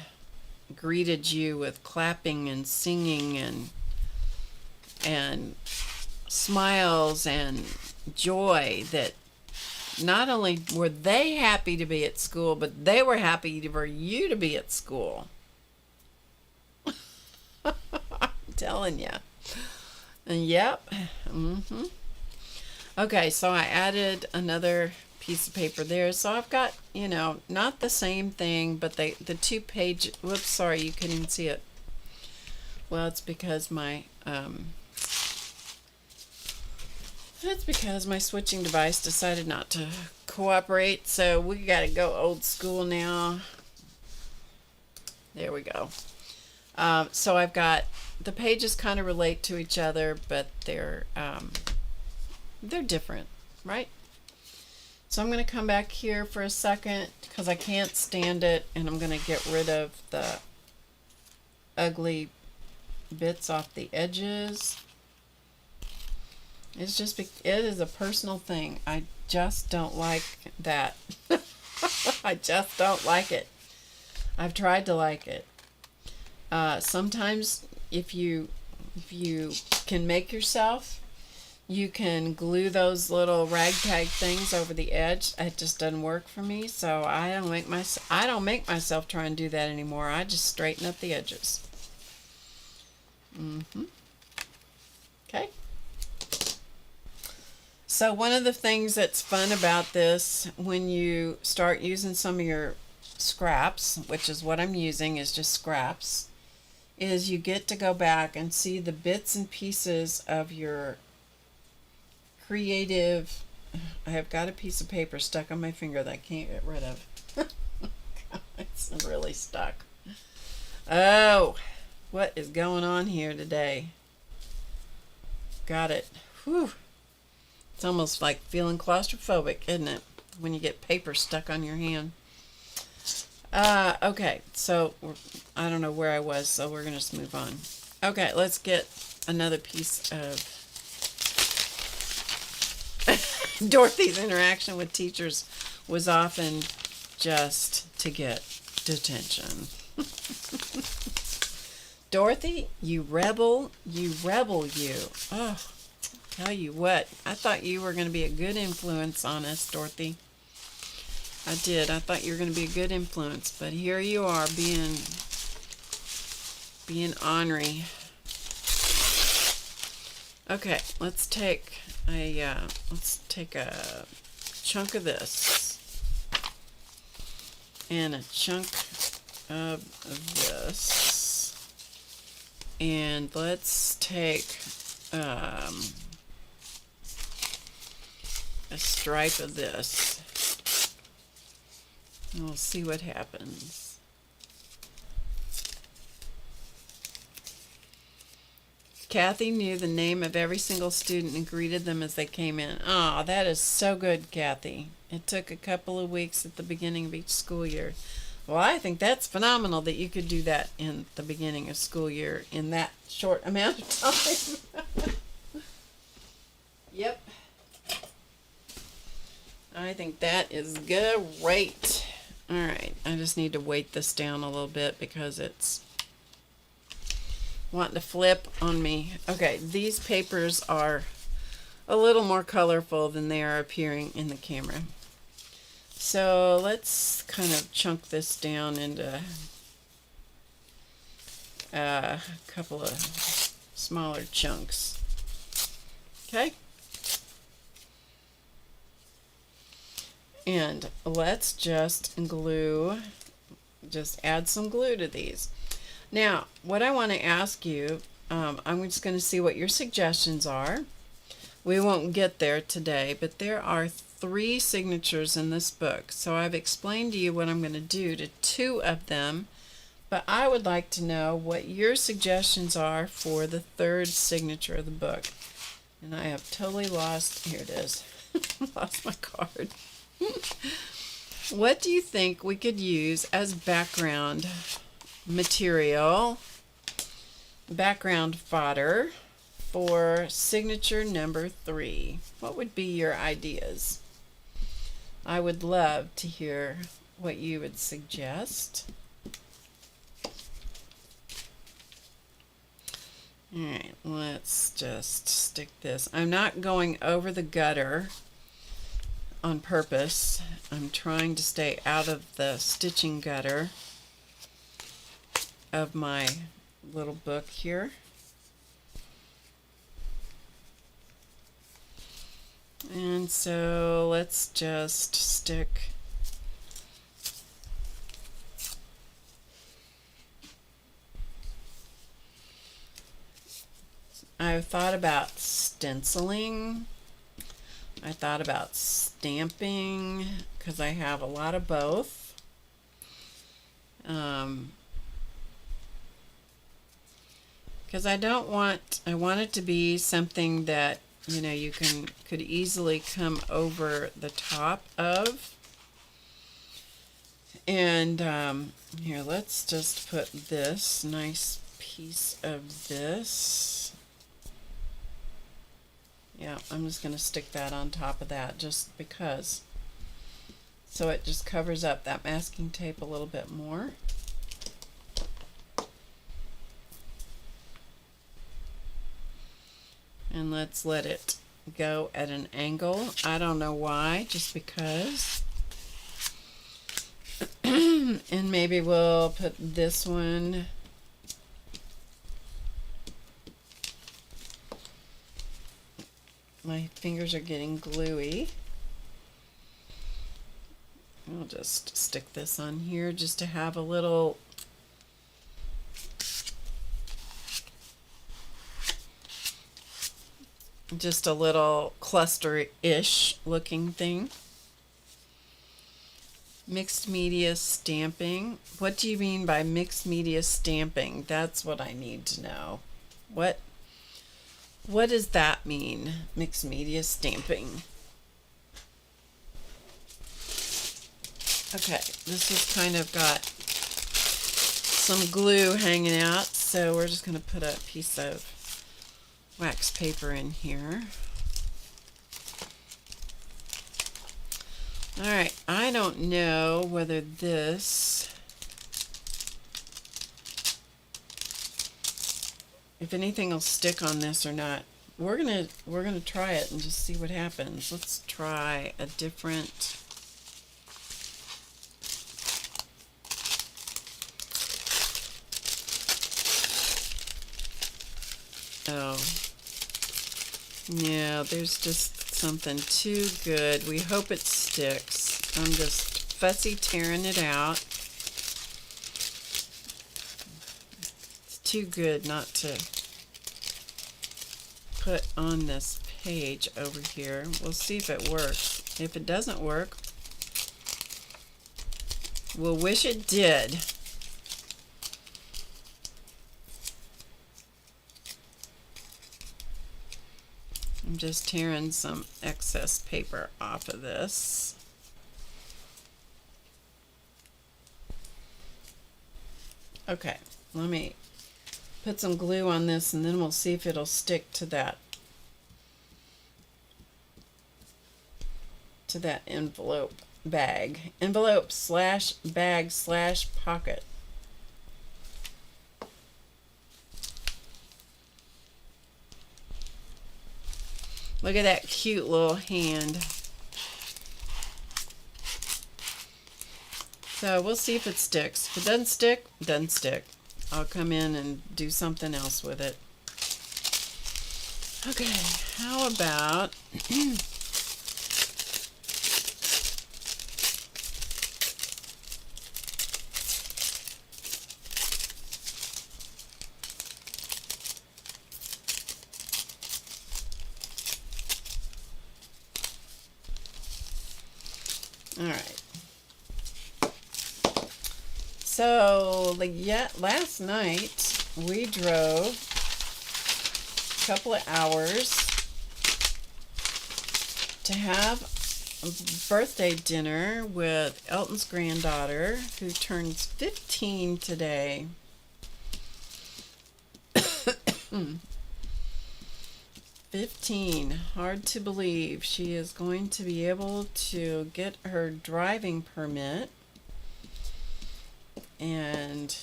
greeted you with clapping and singing and smiles and joy, that not only were they happy to be at school, but they were happy for you to be at school. I'm telling you. And yep. Okay, so I added another piece of paper there. So I've got, you know, not the same thing, but the 2-page, whoops, sorry, you couldn't even see it. Well, it's because my switching device decided not to cooperate, so we gotta go old school now. There we go. So I've got, the pages kind of relate to each other, but they're different, right? So I'm going to come back here for a second because I can't stand it, and I'm going to get rid of the ugly bits off the edges. It's just, it is a personal thing. I just don't like that. I just don't like it. I've tried to like it. Sometimes if you can make yourself, you can glue those little ragtag things over the edge. It just doesn't work for me, so I don't make myself try and do that anymore. I just straighten up the edges. Okay. So one of the things that's fun about this, when you start using some of your scraps, which is what I'm using, is just scraps, is you get to go back and see the bits and pieces of your creative. I have got a piece of paper stuck on my finger that I can't get rid of. It's really stuck. Oh, what is going on here today? Got it. Whew. It's almost like feeling claustrophobic, isn't it, when you get paper stuck on your hand? Okay, so I don't know where I was, so we're going to just move on. Okay, let's get another piece of Dorothy's interaction with teachers was often just to get detention. Dorothy, you rebel, you. Oh, tell you what, I thought you were going to be a good influence on us, Dorothy. I did. I thought you were going to be a good influence, but here you are being ornery. Okay, let's take a chunk of this and a chunk of this, and let's take a stripe of this. And we'll see what happens. Kathy knew the name of every single student and greeted them as they came in. Oh, that is so good, Kathy. It took a couple of weeks at the beginning of each school year. Well, I think that's phenomenal that you could do that in the beginning of school year in that short amount of time. Yep. I think that is great. All right, I just need to weight this down a little bit because it's wanting to flip on me. Okay, these papers are a little more colorful than they are appearing in the camera. So let's kind of chunk this down into a couple of smaller chunks. Okay? And let's just add some glue to these. Now, what I want to ask you, I'm just going to see what your suggestions are. We won't get there today, but there are 3 signatures in this book. So I've explained to you what I'm going to do to 2 of them, but I would like to know what your suggestions are for the 3rd signature of the book. And I have totally lost, here it is, lost my card. What do you think we could use as background material, background fodder for signature number 3? What would be your ideas? I would love to hear what you would suggest. Alright, let's just stick this. I'm not going over the gutter on purpose. I'm trying to stay out of the stitching gutter of my little book here. And so let's just stick I thought about stenciling. I thought about stamping because I have a lot of both. Because I want it to be something that you could easily come over the top of. And here, let's just put this nice piece of this. Yeah, I'm just going to stick that on top of that just because. So it just covers up that masking tape a little bit more. And let's let it go at an angle. I don't know why, just because. And maybe we'll put this one my fingers are getting gluey. I'll just stick this on here just to have a little cluster-ish looking thing. Mixed media stamping. What do you mean by mixed media stamping? That's what I need to know. What does that mean? Mixed media stamping. Okay, this has kind of got some glue hanging out, so we're just going to put a piece of wax paper in here. All right, I don't know whether this, if anything will stick on this or not. We're gonna try it and just see what happens. Let's try a different. Oh, yeah, there's just something too good. We hope it sticks. I'm just fussy tearing it out. It's too good not to put on this page over here. We'll see if it works. If it doesn't work, we'll wish it did. I'm just tearing some excess paper off of this. Okay, let me put some glue on this and then we'll see if it'll stick to that envelope bag. Envelope slash bag slash pocket. Look at that cute little hand. So we'll see if it sticks. If it doesn't stick, it doesn't stick. I'll come in and do something else with it. Okay, how about all right. So last night we drove a couple of hours to have a birthday dinner with Elton's granddaughter, who turns 15 today. 15. Hard to believe. She is going to be able to get her driving permit. And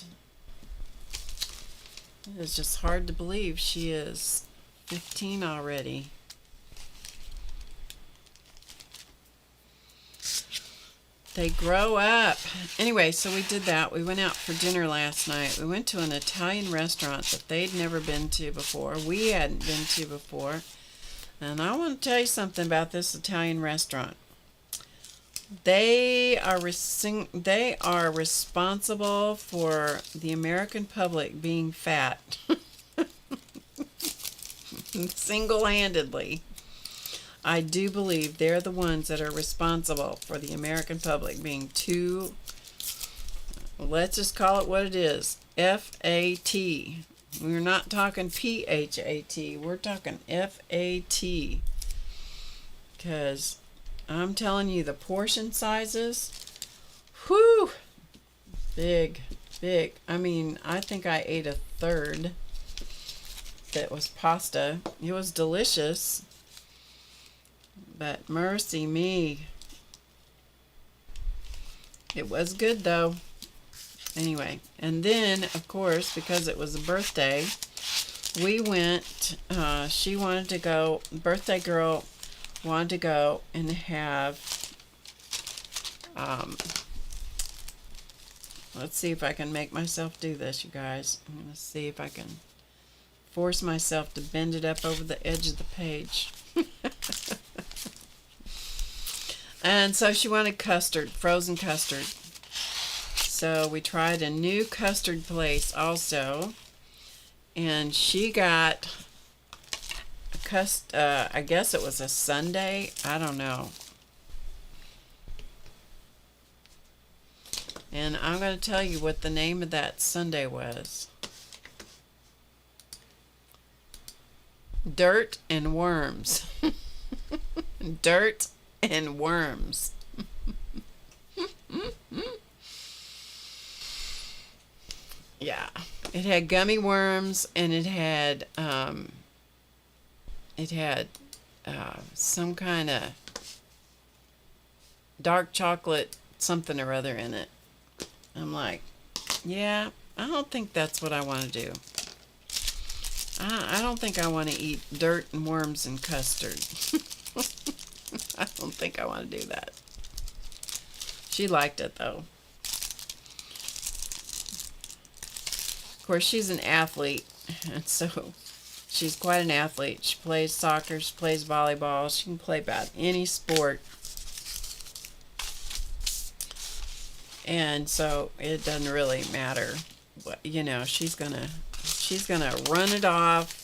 it's just hard to believe she is 15 already. They grow up. Anyway, so we did that. We went out for dinner last night. We went to an Italian restaurant that they'd never been to before. We hadn't been to before. And I want to tell you something about this Italian restaurant. They are responsible for the American public being fat. Single-handedly. I do believe they're the ones that are responsible for the American public being too, let's just call it what it is, F-A-T. We're not talking P-H-A-T. We're talking F-A-T. Because I'm telling you, the portion sizes, whew, big, big. I mean, I think I ate a third that was pasta. It was delicious, but mercy me. It was good though. Anyway, and then, of course, because it was a birthday, we went, she wanted to go, birthday girl wanted to go and have, let's see if I can make myself do this, you guys. I'm going to see if I can force myself to bend it up over the edge of the page. And so she wanted custard, frozen custard. So we tried a new custard place also. And she got I guess it was a sundae. I don't know. And I'm going to tell you what the name of that sundae was. Dirt and worms. Dirt and worms. Yeah. It had gummy worms and it had some kind of dark chocolate something or other in it. I'm like, yeah, I don't think that's what I want to do. I don't think I want to eat dirt and worms and custard. I don't think I want to do that. She liked it though. Of course, she's an athlete, and so she's quite an athlete. She plays soccer, she plays volleyball, she can play about any sport. And so it doesn't really matter what, you know, she's gonna run it off,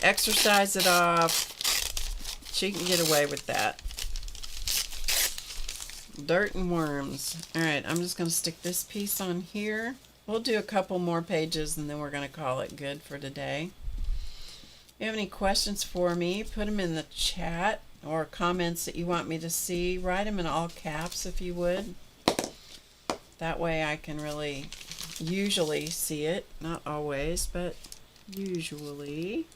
exercise it off. She can get away with that. Dirt and worms. Alright, I'm just gonna stick this piece on here. We'll do a couple more pages and then we're gonna call it good for today. If you have any questions for me, put them in the chat, or comments that you want me to see. Write them in all caps if you would. That way I can really usually see it. Not always, but usually.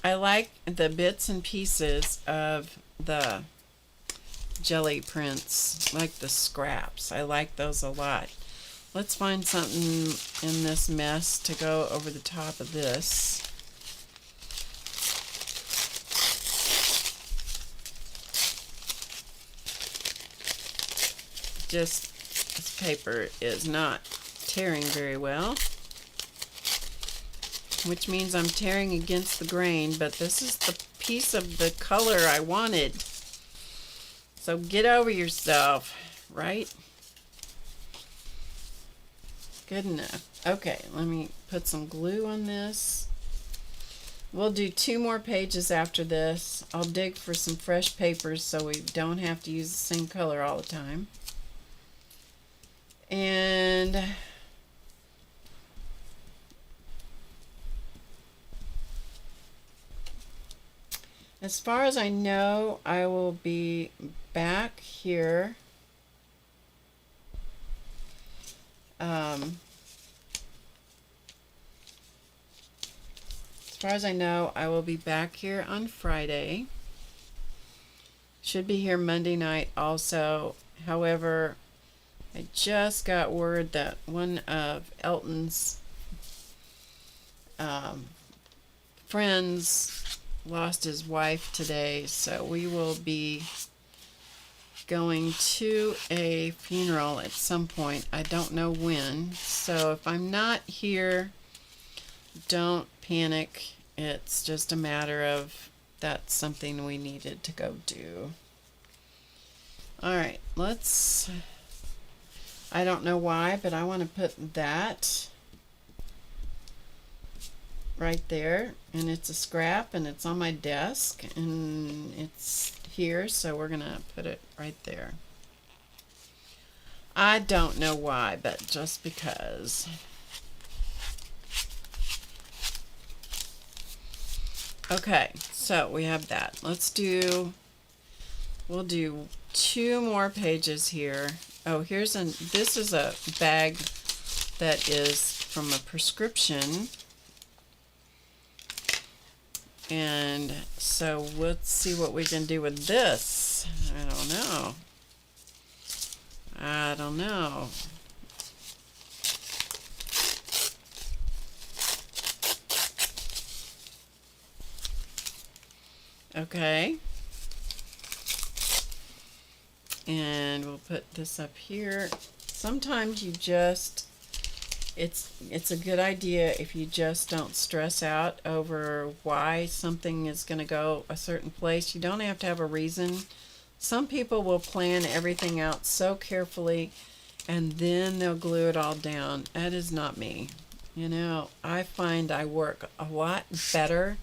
I like the bits and pieces of the jelly prints, like the scraps. I like those a lot. Let's find something in this mess to go over the top of this. Just, this paper is not tearing very well, which means I'm tearing against the grain, but this is the piece of the color I wanted. So get over yourself, right? Good enough. Okay, let me put some glue on this. We'll do 2 more pages after this. I'll dig for some fresh papers so we don't have to use the same color all the time. And as far as I know, I will be back here. As far as I know, I will be back here on Friday. Should be here Monday night also. However, I just got word that one of Elton's friends lost his wife today, so we will be going to a funeral at some point. I don't know when, so if I'm not here, don't panic. It's just a matter of that's something we needed to go do. Alright, let's, I don't know why, but I want to put that right there, and it's a scrap and it's on my desk and it's here, so we're gonna put it right there. I don't know why, but just because. Okay, so we have that. We'll do 2 more pages here. Oh, this is a bag that is from a prescription. And so let's see what we can do with this. I don't know. Okay. And we'll put this up here. Sometimes you just, it's a good idea if you just don't stress out over why something is going to go a certain place. You don't have to have a reason. Some people will plan everything out so carefully and then they'll glue it all down. That is not me. You know, I find I work a lot better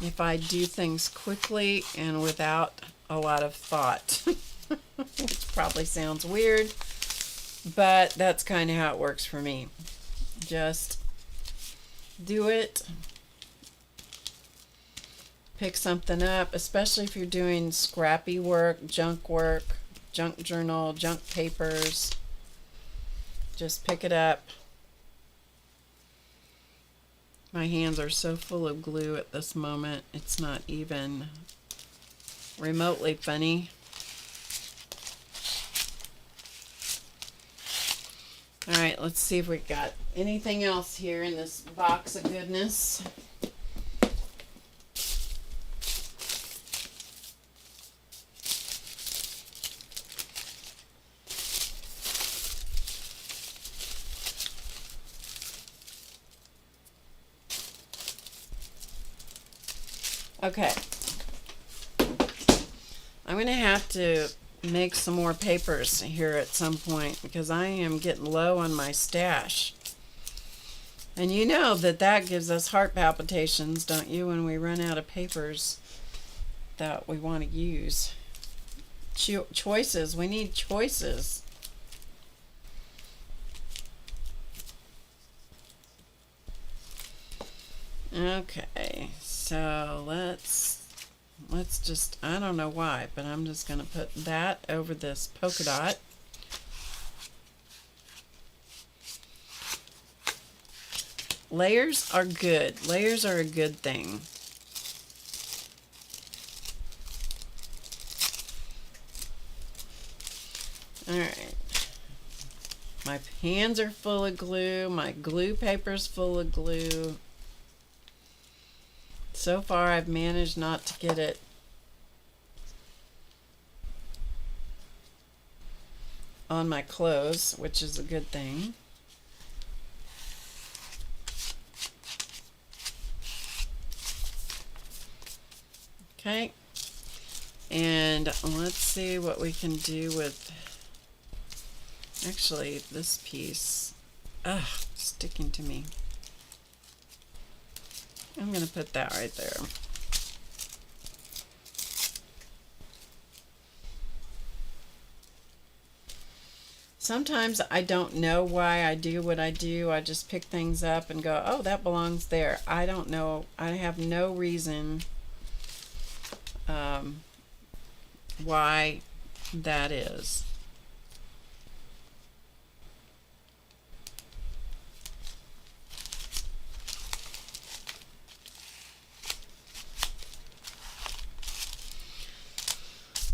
if I do things quickly and without a lot of thought. Which probably sounds weird, but that's kind of how it works for me. Just do it pick something up, especially if you're doing scrappy work, junk journal, junk papers. Just pick it up. My hands are so full of glue at this moment, it's not even remotely funny. Alright, let's see if we got anything else here in this box of goodness. Okay, I'm going to have to make some more papers here at some point because I am getting low on my stash. And you know that gives us heart palpitations, don't you, when we run out of papers that we want to use. Choices. We need choices. Okay, so let's just, I don't know why, but I'm just going to put that over this polka dot. Layers are good. Layers are a good thing. Alright. My hands are full of glue. My glue paper's full of glue. So far, I've managed not to get it on my clothes, which is a good thing. Okay, and let's see what we can do with, actually, this piece. Ugh, sticking to me. I'm going to put that right there. Sometimes I don't know why I do what I do. I just pick things up and go, oh, that belongs there. I don't know. I have no reason why that is.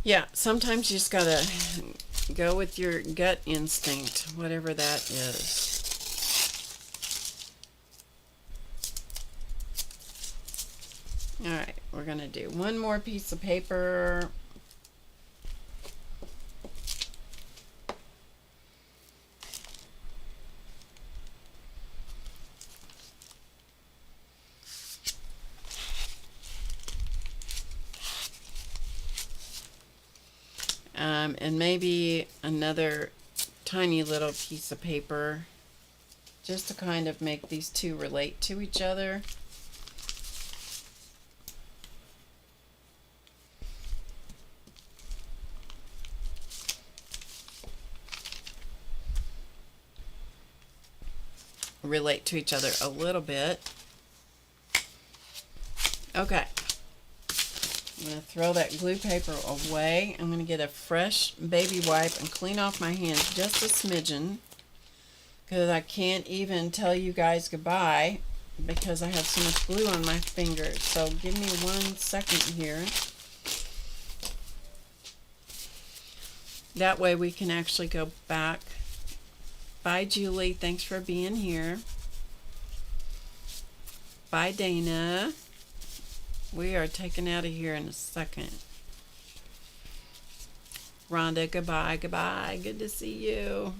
Yeah, sometimes you just gotta go with your gut instinct, whatever that is. Alright, we're gonna do one more piece of paper. And maybe another tiny little piece of paper just to kind of make these two relate to each other. Relate to each other a little bit. Okay. I'm going to throw that glue paper away. I'm going to get a fresh baby wipe and clean off my hands just a smidgen because I can't even tell you guys goodbye because I have so much glue on my fingers. So give me 1 second here. That way we can actually go back. Bye, Julie. Thanks for being here. Bye, Dana. We are taking out of here in a second. Rhonda, goodbye, goodbye. Good to see you.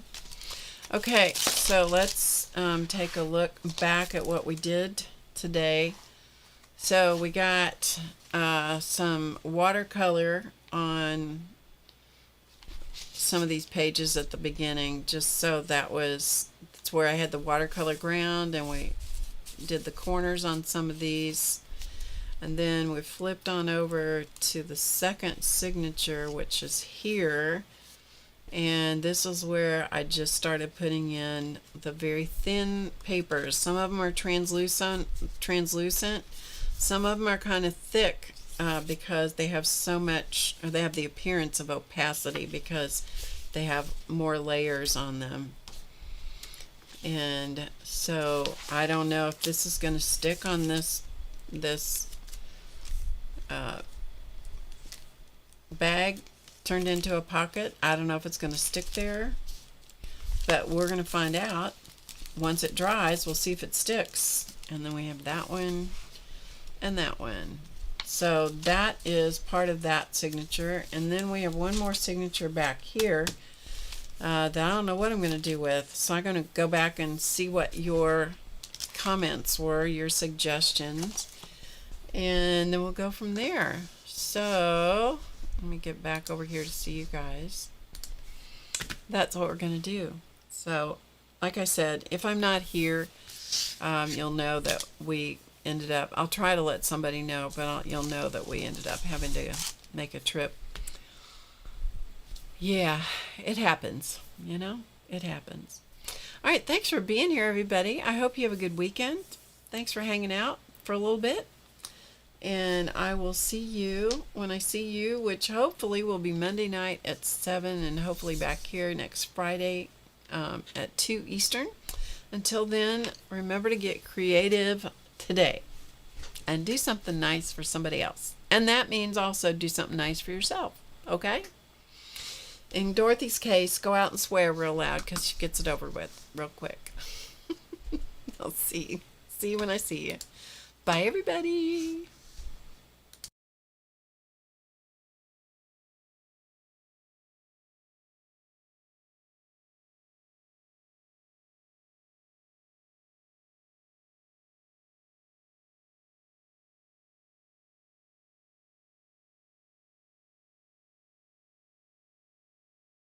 Okay, so let's take a look back at what we did today. So we got some watercolor on some of these pages at the beginning, just so that's where I had the watercolor ground, and we did the corners on some of these. And then we flipped on over to the second signature, which is here. And this is where I just started putting in the very thin papers. Some of them are translucent. Some of them are kind of thick because they have so much, or they have the appearance of opacity because they have more layers on them. And so I don't know if this is going to stick on this bag turned into a pocket. I don't know if it's going to stick there, but we're going to find out. Once it dries, we'll see if it sticks. And then we have that one and that one. So that is part of that signature. And then we have one more signature back here that I don't know what I'm going to do with. So I'm going to go back and see what your comments were, your suggestions, and then we'll go from there. So let me get back over here to see you guys. That's what we're going to do. So like I said, if I'm not here, you'll know that we ended up, I'll try to let somebody know, but you'll know that we ended up having to make a trip. Yeah, it happens, you know, it happens. All right, thanks for being here, everybody. I hope you have a good weekend. Thanks for hanging out for a little bit. And I will see you when I see you, which hopefully will be Monday night at 7 and hopefully back here next Friday at 2 Eastern. Until then, remember to get creative today and do something nice for somebody else. And that means also do something nice for yourself, okay? In Dorothy's case, go out and swear real loud because she gets it over with real quick. I'll see you when I see you. Bye, everybody.